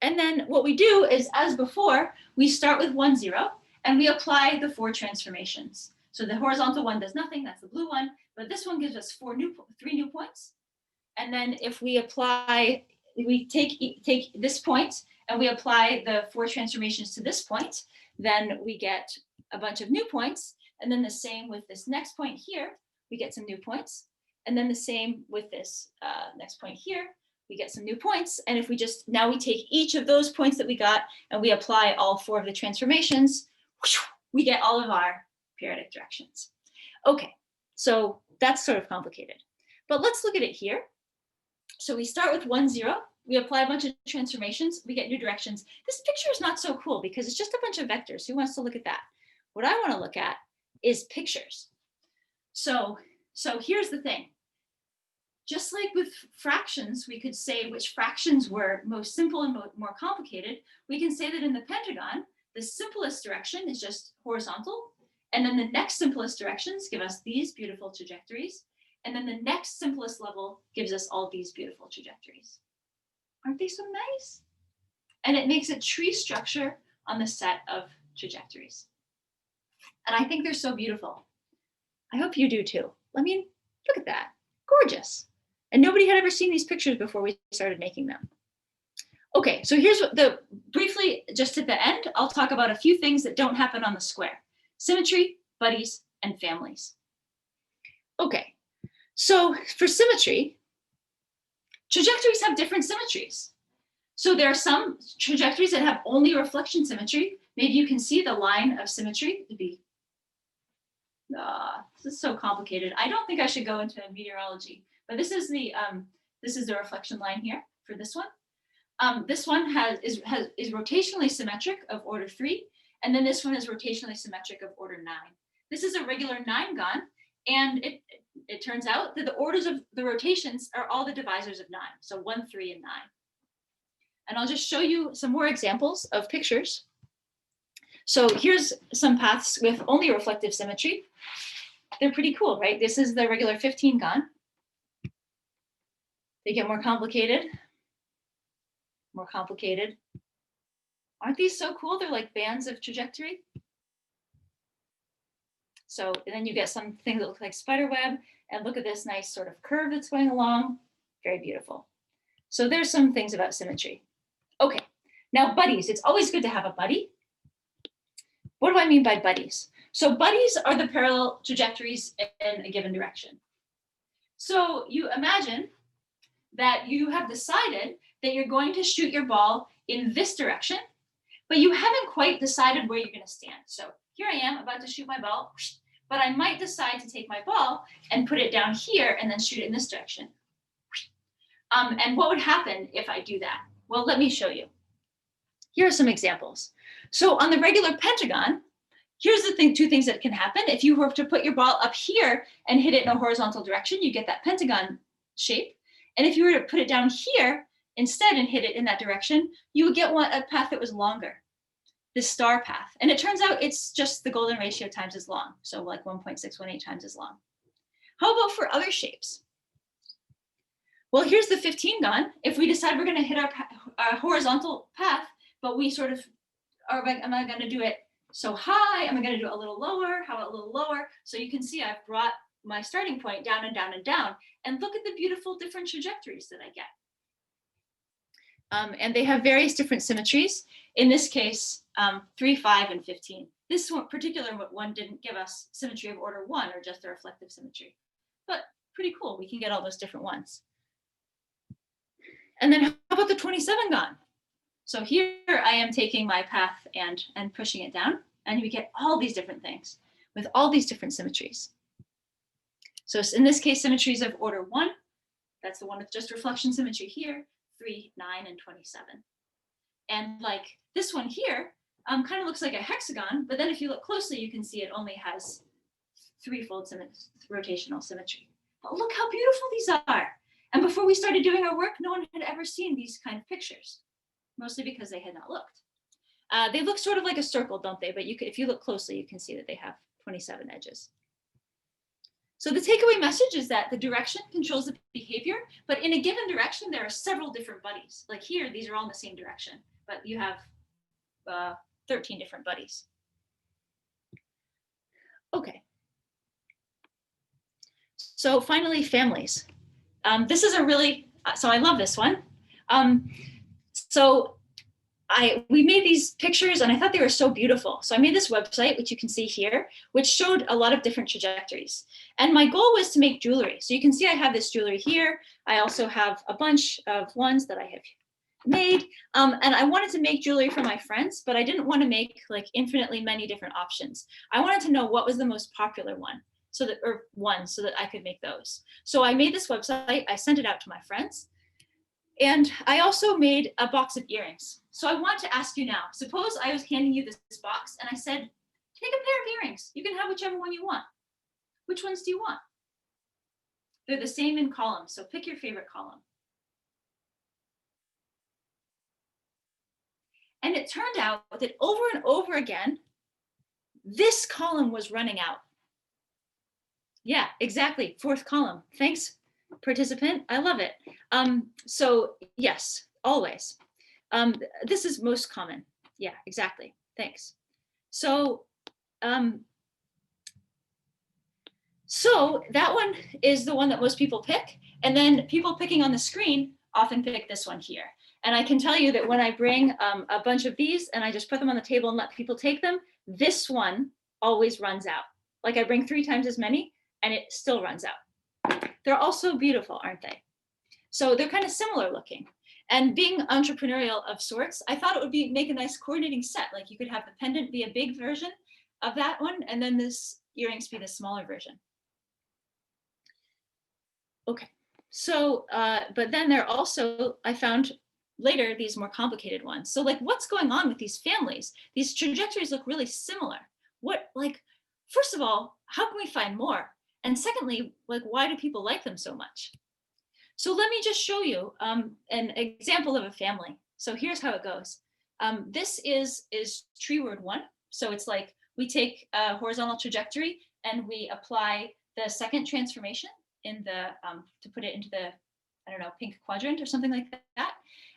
And then what we do is, as before, we start with 1, 0, and we apply the 4 transformations. So the horizontal one does nothing, that's the blue one, but this one gives us 3 new points. And then if we apply, we take this point and we apply the 4 transformations to this point, then we get a bunch of new points. And then the same with this next point here, we get some new points. And then the same with this next point here, we get some new points. And if we now we take each of those points that we got and we apply all 4 of the transformations, we get all of our periodic directions. Okay, so that's sort of complicated, but let's look at it here. So we start with 1, 0, we apply a bunch of transformations, we get new directions. This picture is not so cool because it's just a bunch of vectors. Who wants to look at that? What I want to look at is pictures. So here's the thing. just like with fractions, we could say which fractions were most simple and more complicated. We can say that in the pentagon, the simplest direction is just horizontal. And then the next simplest directions give us these beautiful trajectories. And then the next simplest level gives us all these beautiful trajectories. Aren't they so nice? And it makes a tree structure on the set of trajectories. And I think they're so beautiful. I hope you do too. I mean, look at that, gorgeous. And nobody had ever seen these pictures before we started making them. Okay, so here's what briefly, just at the end, I'll talk about a few things that don't happen on the square: symmetry, buddies, and families. Okay, so for symmetry, trajectories have different symmetries. So there are some trajectories that have only reflection symmetry. Maybe you can see the line of symmetry to be, this is so complicated. I don't think I should go into meteorology, but this is the reflection line here for this one. This one is rotationally symmetric of order 3, and then this one is rotationally symmetric of order 9. This is a regular 9-gon, and it turns out that the orders of the rotations are all the divisors of 9, so 1, 3, and 9. And I'll just show you some more examples of pictures. So here's some paths with only reflective symmetry. They're pretty cool, right? This is the regular 15-gon. They get more complicated. More complicated. Aren't these so cool? They're like bands of trajectory. So and then you get some things that look like spider web, and look at this nice sort of curve that's going along. Very beautiful. So there's some things about symmetry. Okay, now buddies. It's always good to have a buddy. What do I mean by buddies? So buddies are the parallel trajectories in a given direction. So you imagine that you have decided that you're going to shoot your ball in this direction, but you haven't quite decided where you're going to stand. So here I am about to shoot my ball, but I might decide to take my ball and put it down here and then shoot it in this direction. And what would happen if I do that? Well, let me show you. Here are some examples. So on the regular pentagon, here's the two things that can happen. If you were to put your ball up here and hit it in a horizontal direction, you get that pentagon shape. And if you were to put it down here instead and hit it in that direction, you would get a path that was longer, this star path. And it turns out it's just the golden ratio times as long. So like 1.618 times as long. How about for other shapes? Well, here's the 15-gon. If we decide we're going to hit our horizontal path, but we sort of am I going to do it so high? Am I going to do it a little lower? How about a little lower? So you can see I've brought my starting point down and down and down. And look at the beautiful different trajectories that I get. And they have various different symmetries. In this case, 3, 5, and 15. This one, particular one didn't give us symmetry of order 1 or just a reflective symmetry. But pretty cool. We can get all those different ones. And then how about the 27-gon? So here I am taking my path and pushing it down, and you get all these different things with all these different symmetries. So in this case, symmetries of order 1, that's the one with just reflection symmetry here, 3, 9, and 27. And like this one here, kind of looks like a hexagon, but then if you look closely, you can see it only has threefold rotational symmetry. But look how beautiful these are. And before we started doing our work, no one had ever seen these kind of pictures, mostly because they had not looked. They look sort of like a circle, don't they? But if you look closely, you can see that they have 27 edges. So the takeaway message is that the direction controls the behavior, but in a given direction, there are several different buddies. Like here, these are all in the same direction, but you have 13 different buddies. Okay. So finally, families. This is so I love this one. We made these pictures and I thought they were so beautiful. So I made this website, which you can see here, which showed a lot of different trajectories. And my goal was to make jewelry. So you can see I have this jewelry here. I also have a bunch of ones that I have made. And I wanted to make jewelry for my friends, but I didn't want to make like infinitely many different options. I wanted to know what was the most popular one, so that I could make those. So I made this website, I sent it out to my friends. And I also made a box of earrings. So I want to ask you now, suppose I was handing you this box and I said, take a pair of earrings. You can have whichever one you want. Which ones do you want? They're the same in columns, so pick your favorite column. And it turned out that over and over again, this column was running out. Yeah, exactly, fourth column. Thanks, participant, I love it. So yes, always. This is most common. Yeah, exactly, thanks. So, so that one is the one that most people pick. And then people picking on the screen often pick this one here. And I can tell you that when I bring a bunch of these and I just put them on the table and let people take them, this one always runs out. Like I bring 3 times as many and it still runs out. They're also beautiful, aren't they? So they're kind of similar looking. And being entrepreneurial of sorts, I thought it would make a nice coordinating set. Like you could have the pendant be a big version of that one, and then this earrings be the smaller version. Okay, so, but then there are also, I found later, these more complicated ones. So like what's going on with these families? These trajectories look really similar. What, like, first of all, how can we find more? And secondly, like, why do people like them so much? So let me just show you an example of a family. So here's how it goes. This is tree word 1. So it's like we take a horizontal trajectory and we apply the second transformation in the to put it into the, I don't know, pink quadrant or something like that.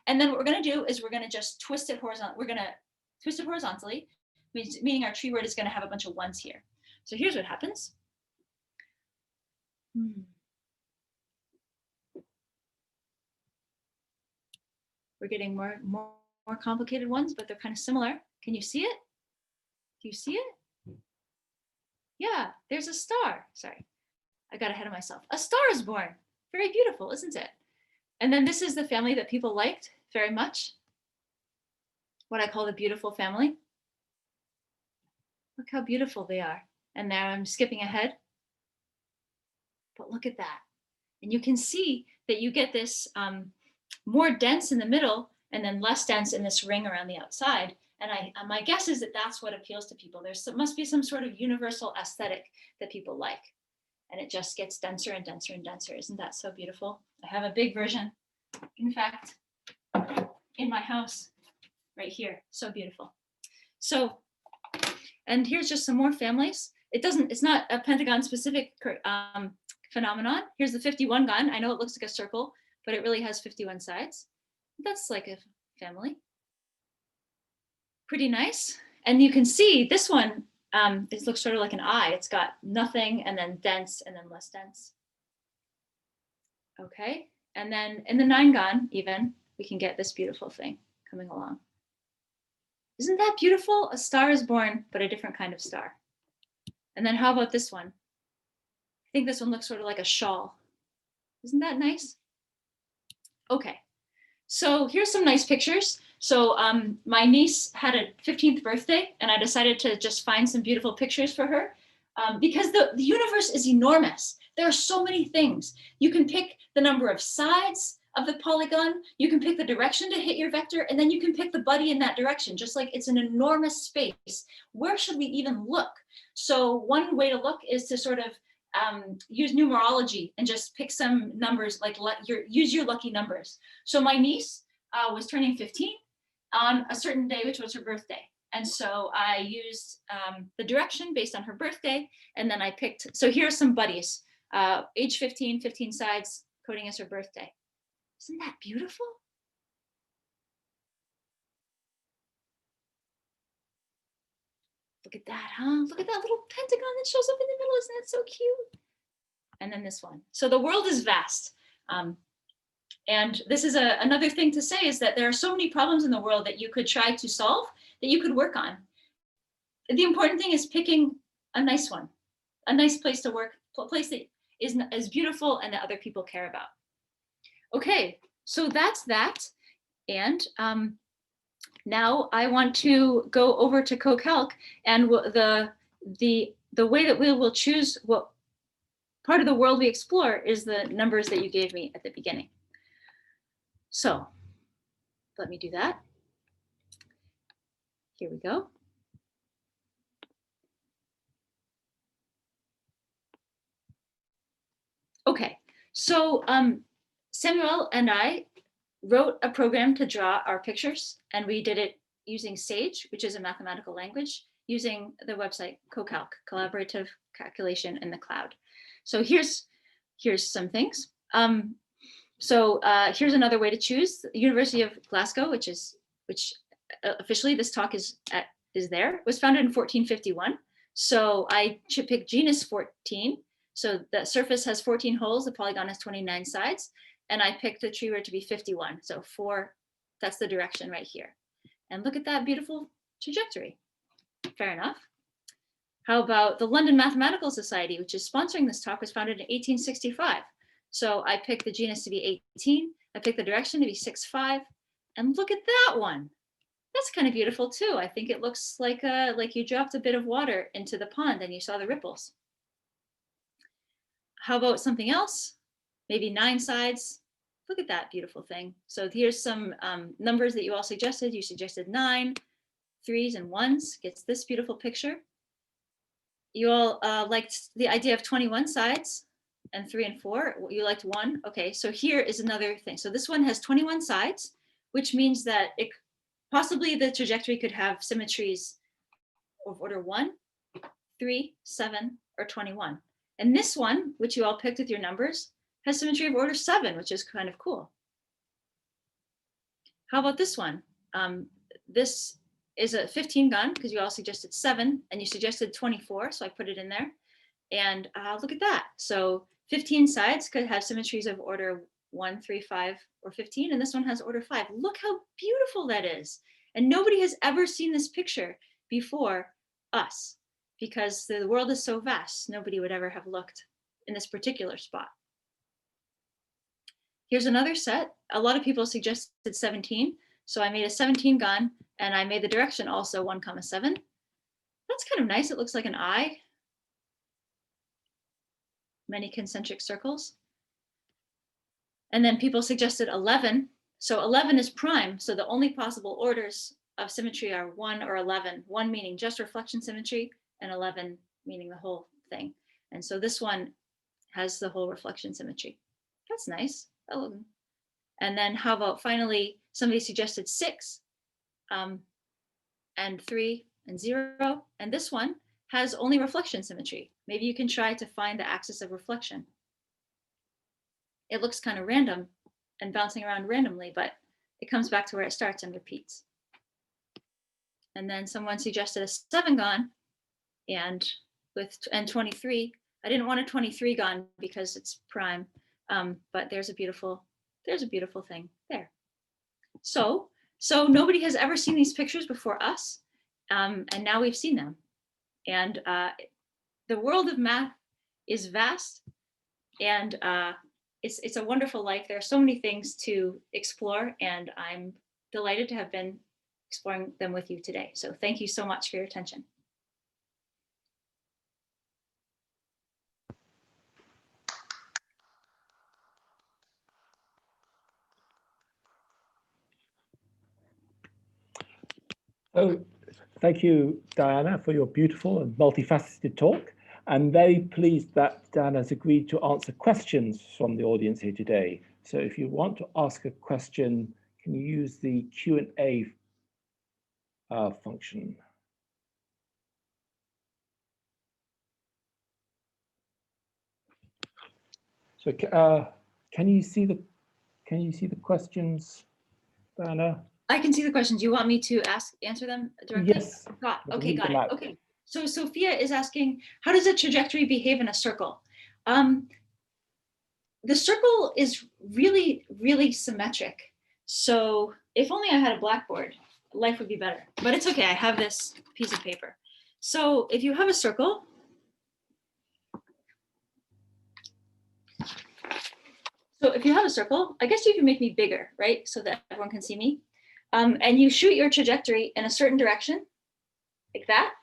And then what we're going to do is we're going to just twist it horizontally. We're going to twist it horizontally, meaning our tree word is going to have a bunch of 1s here. So here's what happens. We're getting more complicated ones, but they're kind of similar. Can you see it? Do you see it? Yeah, there's a star. Sorry, I got ahead of myself. A star is born. Very beautiful, isn't it? And then this is the family that people liked very much. What I call the beautiful family. Look how beautiful they are. And now I'm skipping ahead. But look at that. And you can see that you get this more dense in the middle and then less dense in this ring around the outside. And my guess is that that's what appeals to people. There must be some sort of universal aesthetic that people like. And it just gets denser and denser and denser. Isn't that so beautiful? I have a big version, in fact, in my house right here. So beautiful. So, and here's just some more families. It's not a pentagon specific phenomenon. Here's the 51 gun. I know it looks like a circle, but it really has 51 sides. That's like a family. Pretty nice. And you can see this one, it looks sort of like an eye. It's got nothing and then dense and then less dense. Okay, and then in the 9 gon even, we can get this beautiful thing coming along. Isn't that beautiful? A star is born, but a different kind of star. And then how about this one? I think this one looks sort of like a shawl. Isn't that nice? Okay, so here's some nice pictures. So my niece had a 15th birthday and I decided to just find some beautiful pictures for her because the universe is enormous. There are so many things. You can pick the number of sides of the polygon, you can pick the direction to hit your vector, and then you can pick the buddy in that direction, just like it's an enormous space. Where should we even look? So one way to look is to sort of use numerology and just pick some numbers, like use your lucky numbers. So my niece was turning 15 on a certain day, which was her birthday. And so I used the direction based on her birthday. And then I picked, so here are some buddies, age 15, 15 sides, coding as her birthday. Isn't that beautiful? Look at that, huh? Look at that little pentagon that shows up in the middle. Isn't that so cute? And then this one. So the world is vast. And this is another thing to say is that there are so many problems in the world that you could try to solve, that you could work on. The important thing is picking a nice one, a nice place to work, a place that is beautiful and that other people care about. Okay, so that's that. And now I want to go over to CoCalc, and the way that we will choose what part of the world we explore is the numbers that you gave me at the beginning. So let me do that. Here we go. Okay, So Samuel and I wrote a program to draw our pictures, and we did it using Sage, which is a mathematical language, using the website CoCalc, Collaborative Calculation in the Cloud. So here's some things. Here's another way to choose. The University of Glasgow, which officially this talk is there, was founded in 1451. So I picked genus 14. So the surface has 14 holes, the polygon has 29 sides, and I picked the tree root to be 51. So 4, that's the direction right here. And look at that beautiful trajectory. Fair enough. How about the London Mathematical Society, which is sponsoring this talk, was founded in 1865. So I picked the genus to be 18. I picked the direction to be 6-5. And look at that one. That's kind of beautiful too. I think it looks like you dropped a bit of water into the pond and you saw the ripples. How about something else? Maybe 9 sides. Look at that beautiful thing. So here's some numbers that you all suggested. You suggested 9, 3s, and 1s. Gets this beautiful picture. You all liked the idea of 21 sides and 3 and 4. You liked 1. Okay, so here is another thing. So this one has 21 sides, which means that possibly the trajectory could have symmetries of order 1, 3, 7, or 21. And this one, which you all picked with your numbers, has symmetry of order 7, which is kind of cool. How about this one? This is a 15 gun, because you all suggested 7, and you suggested 24, so I put it in there. And look at that. So 15 sides could have symmetries of order 1, 3, 5, or 15, and this one has order 5. Look how beautiful that is. And nobody has ever seen this picture before us, because the world is so vast, nobody would ever have looked in this particular spot. Here's another set. A lot of people suggested 17, so I made a 17 gun, and I made the direction also 1, 7. That's kind of nice. It looks like an eye. Many concentric circles. And then people suggested 11. So 11 is prime. So the only possible orders of symmetry are 1 or 11. 1 meaning just reflection symmetry, and 11 meaning the whole thing. And so this one has the whole reflection symmetry. That's nice. Oh. And then how about finally, somebody suggested 6 and 3 and 0. And this one has only reflection symmetry. Maybe you can try to find the axis of reflection. It looks kind of random and bouncing around randomly, but it comes back to where it starts and repeats. And then someone suggested a 7 gon and 23. I didn't want a 23 gon because it's prime, but there's a beautiful thing there. So nobody has ever seen these pictures before us, and now we've seen them. And the world of math is vast, and it's a wonderful life. There are so many things to explore, and I'm delighted to have been exploring them with you today. So thank you so much for your attention. So thank you, Diana, for your beautiful and multifaceted talk. I'm very pleased that Diana has agreed to answer questions from the audience here today. So if you want to ask a question, can you use the Q&A function? So can you see the questions, Diana? I can see the questions. You want me to answer them directly? Yes. Okay, got it. Okay. So Sophia is asking, how does a trajectory behave in a circle? The circle is really, really symmetric. So if only I had a blackboard, life would be better. But it's okay, I have this piece of paper. So if you have a circle, I guess you can make me bigger, right? So that everyone can see me. And you shoot your trajectory in a certain direction, like that.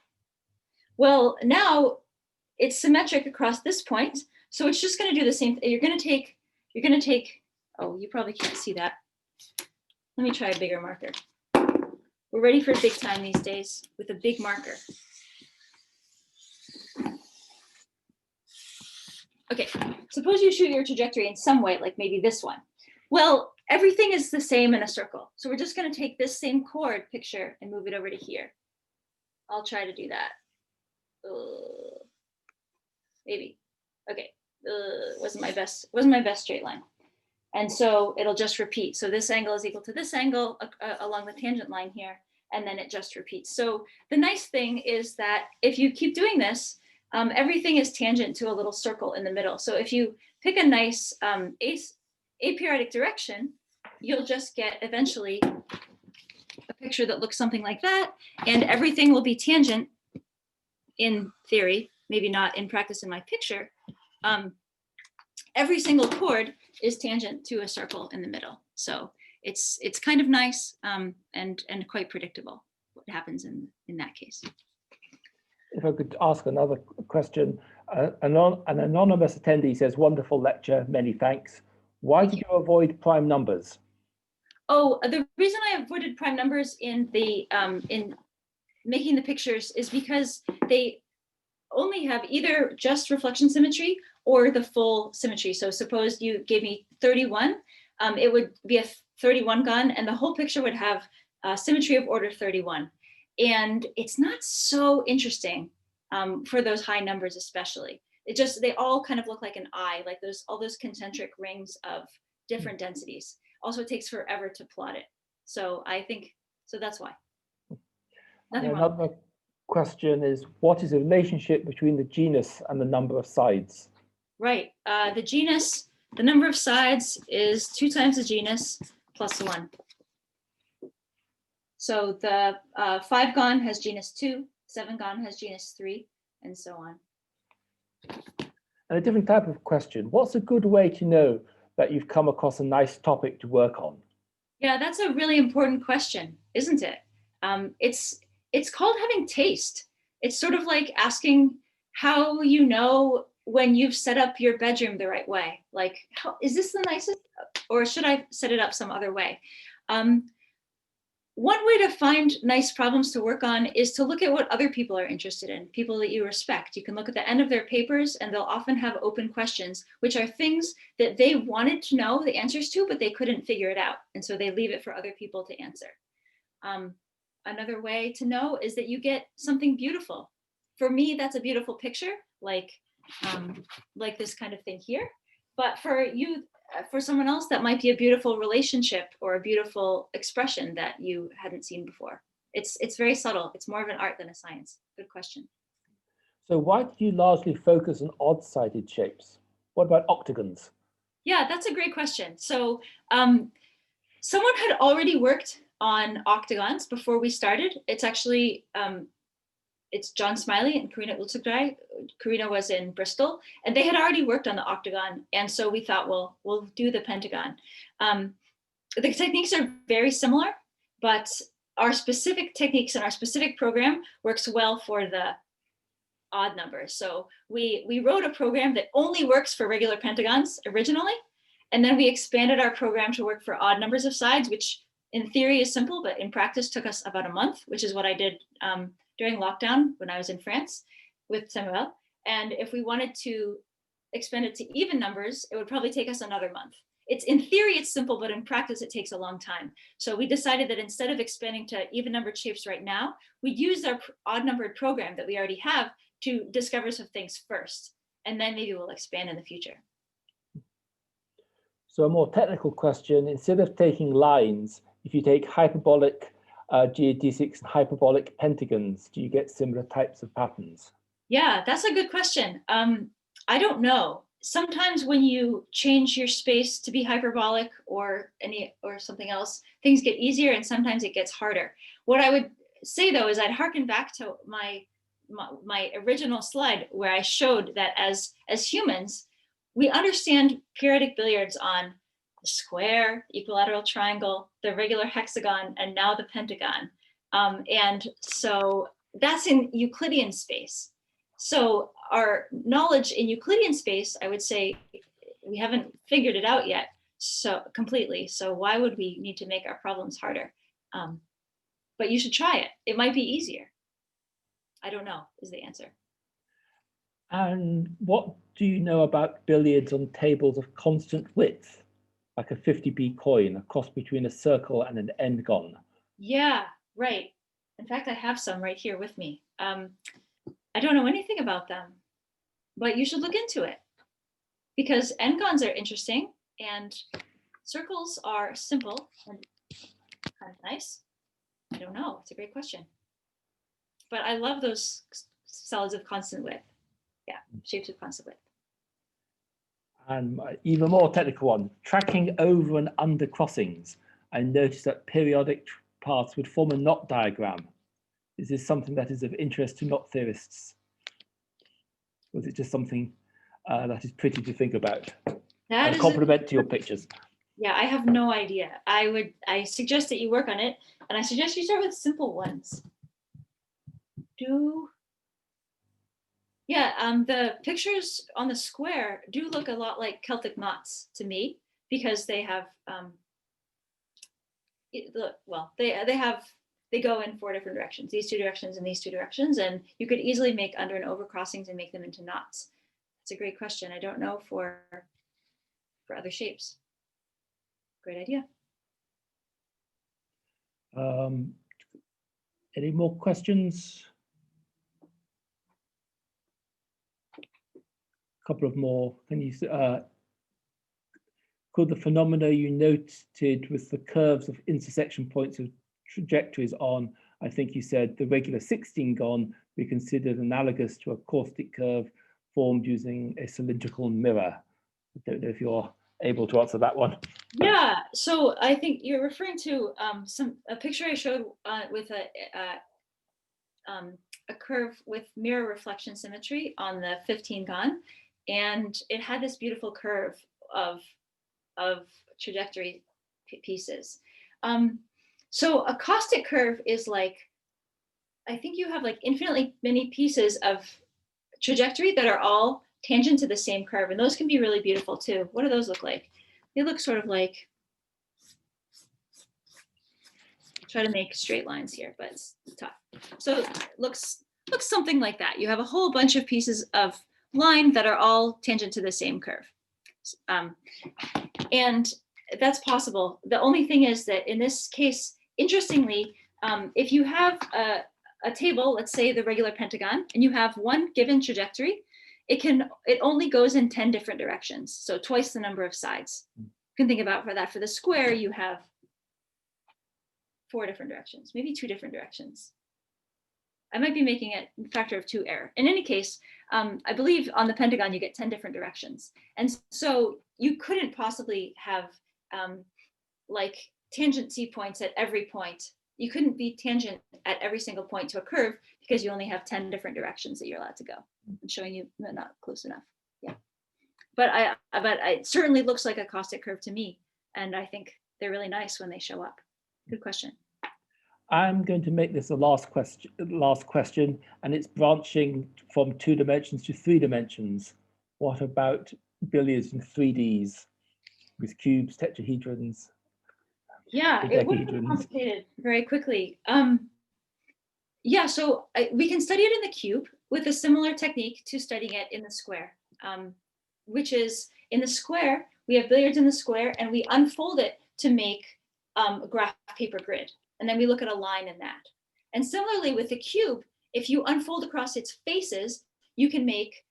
Well, now it's symmetric across this point. So it's just going to do the same thing. You're going to take, oh, you probably can't see that. Let me try a bigger marker. We're ready for big time these days with a big marker. Okay, suppose you shoot your trajectory in some way, like maybe this one. Well, everything is the same in a circle. So we're just going to take this same chord picture and move it over to here. I'll try to do that. Maybe. Okay. Wasn't my best straight line. And so it'll just repeat. So this angle is equal to this angle along the tangent line here, and then it just repeats. So the nice thing is that if you keep doing this, everything is tangent to a little circle in the middle. So if you pick a nice aperiodic direction, you'll just get eventually a picture that looks something like that, and everything will be tangent in theory, maybe not in practice in my picture. Every single chord is tangent to a circle in the middle. So it's kind of nice and quite predictable what happens in that case. If I could ask another question, an anonymous attendee says, "Wonderful lecture, many thanks. Why did you avoid prime numbers?" Oh, the reason I avoided prime numbers in making the pictures is because they only have either just reflection symmetry or the full symmetry. So suppose you gave me 31, it would be a 31 gun, and the whole picture would have symmetry of order 31. And it's not so interesting for those high numbers, especially. They all kind of look like an eye, like all those concentric rings of different densities. Also, it takes forever to plot it. So I think, so that's why. Nothing wrong. Another question is, what is the relationship between the genus and the number of sides? Right, the genus, the number of sides is 2 times the genus plus 1. So the 5 gon has genus 2, 7 gon has genus 3, and so on. And a different type of question, what's a good way to know that you've come across a nice topic to work on? Yeah, that's a really important question, isn't it? It's called having taste. It's sort of like asking how you know when you've set up your bedroom the right way. Like, is this the nicest, or should I set it up some other way? One way to find nice problems to work on is to look at what other people are interested in, people that you respect. You can look at the end of their papers, and they'll often have open questions, which are things that they wanted to know the answers to, but they couldn't figure it out. And so they leave it for other people to answer. Another way to know is that you get something beautiful. For me, that's a beautiful picture, like this kind of thing here. But for you, for someone else, that might be a beautiful relationship or a beautiful expression that you hadn't seen before. It's very subtle. It's more of an art than a science. Good question. So why did you largely focus on odd-sided shapes? What about octagons? Yeah, that's a great question. So someone had already worked on octagons before we started. It's actually, it's John Smiley and Karina Ulzugdai. Karina was in Bristol, and they had already worked on the octagon. And so we thought, well, we'll do the pentagon. The techniques are very similar, but our specific techniques and our specific program works well for the odd numbers. So we wrote a program that only works for regular pentagons originally. And then we expanded our program to work for odd numbers of sides, which in theory is simple, but in practice took us about a month, which is what I did during lockdown when I was in France with Samuel. And if we wanted to expand it to even numbers, it would probably take us another month. In theory, it's simple, but in practice, it takes a long time. So we decided that instead of expanding to even numbered shapes right now, we'd use our odd numbered program that we already have to discover some things first, and then maybe we'll expand in the future. So a more technical question, instead of taking lines, if you take hyperbolic geodesics and hyperbolic pentagons, do you get similar types of patterns? Yeah, that's a good question. I don't know. Sometimes when you change your space to be hyperbolic or something else, things get easier, and sometimes it gets harder. What I would say though is I'd harken back to my original slide where I showed that as humans, we understand periodic billiards on the square, equilateral triangle, the regular hexagon, and now the pentagon. And so that's in Euclidean space. So our knowledge in Euclidean space, I would say we haven't figured it out yet so completely. So why would we need to make our problems harder? But you should try it. It might be easier. I don't know is the answer. And what do you know about billiards on tables of constant width, like a 50p coin, a cross between a circle and an end-gon? Yeah, right. In fact, I have some right here with me. I don't know anything about them, but you should look into it because end-gons are interesting and circles are simple and kind of nice. I don't know. It's a great question. But I love those solids of constant width. Yeah, shapes of constant width. And even more technical one, tracking over and under crossings. I noticed that periodic paths would form a knot diagram. Is this something that is of interest to knot theorists? Or is it just something that is pretty to think about? That is a compliment to your pictures. Yeah, I have no idea. I suggest that you work on it, and I suggest you start with simple ones. The pictures on the square do look a lot like Celtic knots to me because they have they go in 4 different directions, these 2 directions and these 2 directions, and you could easily make under and over crossings and make them into knots. It's a great question. I don't know for other shapes. Great idea. Any more questions? A couple of more. Can you could the phenomena you noted with the curves of intersection points of trajectories on, I think you said, the regular 16-gon be considered analogous to a caustic curve formed using a cylindrical mirror? I don't know if you're able to answer that one. Yeah, so I think you're referring to a picture I showed with a curve with mirror reflection symmetry on the 15-gon, and it had this beautiful curve of trajectory pieces. So a caustic curve is like, I think you have like infinitely many pieces of trajectory that are all tangent to the same curve, and those can be really beautiful too. What do those look like? They look sort of like, try to make straight lines here, but it's tough. So it looks something like that. You have a whole bunch of pieces of line that are all tangent to the same curve. And that's possible. The only thing is that in this case, interestingly, if you have a table, let's say the regular pentagon, and you have one given trajectory, it only goes in 10 different directions. So twice the number of sides. You can think about for that. For the square, you have 4 different directions, maybe 2 different directions. I might be making a factor of 2 error. In any case, I believe on the pentagon, you get 10 different directions. And so you couldn't possibly have like tangency points at every point. You couldn't be tangent at every single point to a curve because you only have 10 different directions that you're allowed to go. I'm showing you not close enough. Yeah. But it certainly looks like a caustic curve to me. And I think they're really nice when they show up. Good question. I'm going to make this the last question, and it's branching from 2 dimensions to 3 dimensions. What about billiards in 3Ds with cubes, tetrahedrons? Yeah, it would be complicated very quickly. Yeah, so we can study it in the cube with a similar technique to studying it in the square, which is in the square, we have billiards in the square and we unfold it to make a graph paper grid. And then we look at a line in that. And similarly with the cube, if you unfold across its faces, you can make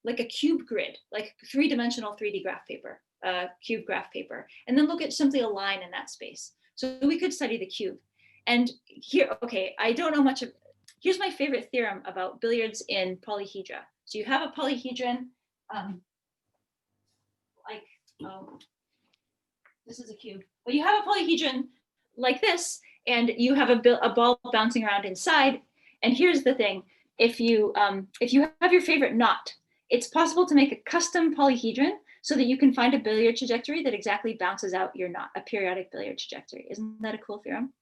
like a cube grid, like 3-dimensional 3D graph paper, cube graph paper, and then look at simply a line in that space. So we could study the cube. And here, okay, I don't know much of, here's my favorite theorem about billiards in polyhedra. So you have a polyhedron, this is a cube, but you have a polyhedron like this, and you have a ball bouncing around inside. And here's the thing, if you have your favorite knot, it's possible to make a custom polyhedron so that you can find a billiard trajectory that exactly bounces out your knot, a periodic billiard trajectory. Isn't that a cool theorem?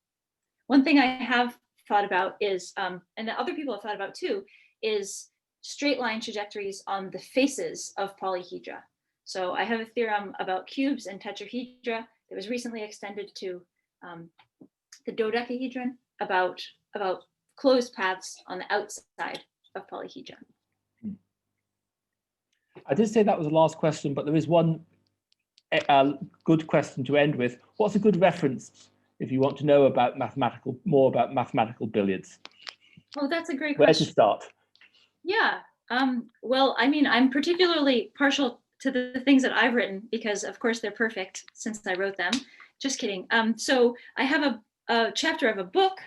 One thing I have thought about is, and that other people have thought about too, is straight line trajectories on the faces of polyhedra. So I have a theorem about cubes and tetrahedra that was recently extended to the dodecahedron about closed paths on the outside of polyhedra. I did say that was the last question, but there is one good question to end with. What's a good reference if you want to know about more about mathematical billiards? Oh, that's a great Where question. to start? Yeah. Well, I mean, I'm particularly partial to the things that I've written because, of course, they're perfect since I wrote them. Just kidding. So I have a chapter of a book,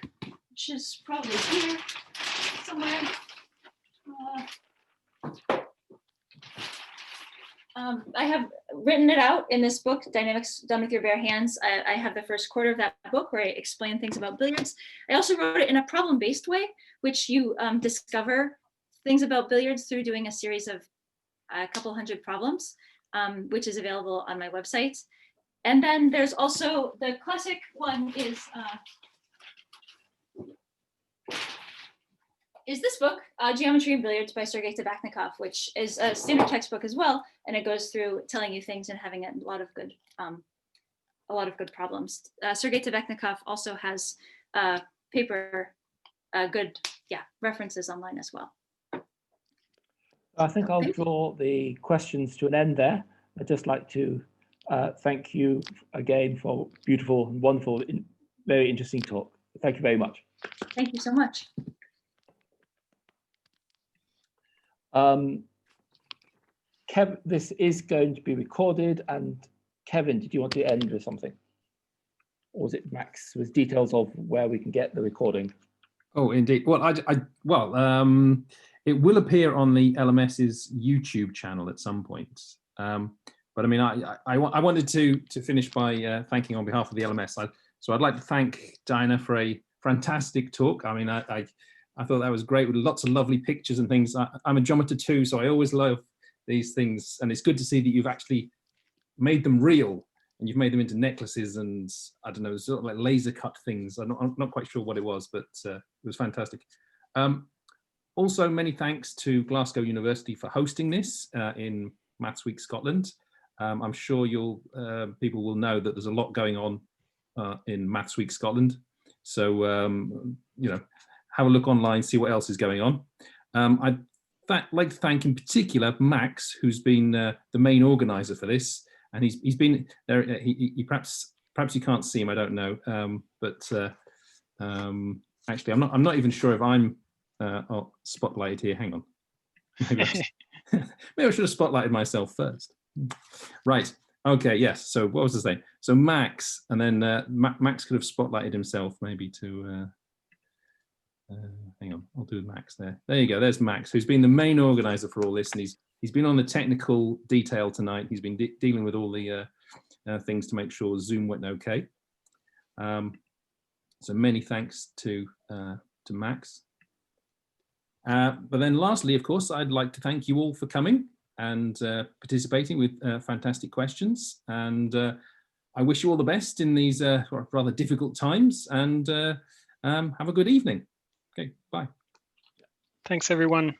which is probably here somewhere. I have written it out in this book, Dynamics Done with Your Bare Hands. I have the first quarter of that book where I explain things about billiards. I also wrote it in a problem-based way, which you discover things about billiards through doing a series of a couple hundred problems, which is available on my website. And then there's also the classic one is this book, Geometry in Billiards by Sergei Tabachnikov, which is a standard textbook as well, and it goes through telling you things and having a lot of good problems. Sergei Tabachnikov also has good references online as well. I think I'll draw the questions to an end there. I'd just like to thank you again for beautiful and wonderful, very interesting talk. Thank you very much. Thank you so much. Kevin, this is going to be recorded, and Kevin, did you want to end with something? Or was it Max with details of where we can get the recording? Oh, indeed. Well, it will appear on the LMS's YouTube channel at some point. But I mean, I wanted to finish by thanking on behalf of the LMS. So I'd like to thank Dinah for a fantastic talk. I mean, I thought that was great with lots of lovely pictures and things. I'm a geometer too, so I always love these things. And it's good to see that you've actually made them real and you've made them into necklaces and I don't know, sort of like laser cut things. I'm not quite sure what it was, but it was fantastic. Also, many thanks to Glasgow University for hosting this in Maths Week Scotland. I'm sure people will know that there's a lot going on in Maths Week Scotland. So, you know, have a look online, see what else is going on. I'd like to thank in particular Max, who's been the main organizer for this. And he's been there. He perhaps you can't see him. I don't know. Actually, I'm not even sure if I'm spotlighted here. Hang on. Maybe I should have spotlighted myself first. Right. Okay. Yes. So what was I saying? So Max, and then Max could have spotlighted himself maybe to. Hang on. I'll do Max there. There you go. There's Max, who's been the main organizer for all this, and he's been on the technical detail tonight. He's been dealing with all the things to make sure Zoom went okay. So many thanks to Max. But then lastly, of course, I'd like to thank you all for coming and participating with fantastic questions. And I wish you all the best in these rather difficult times, and have a good evening. Okay, bye. Thanks, everyone.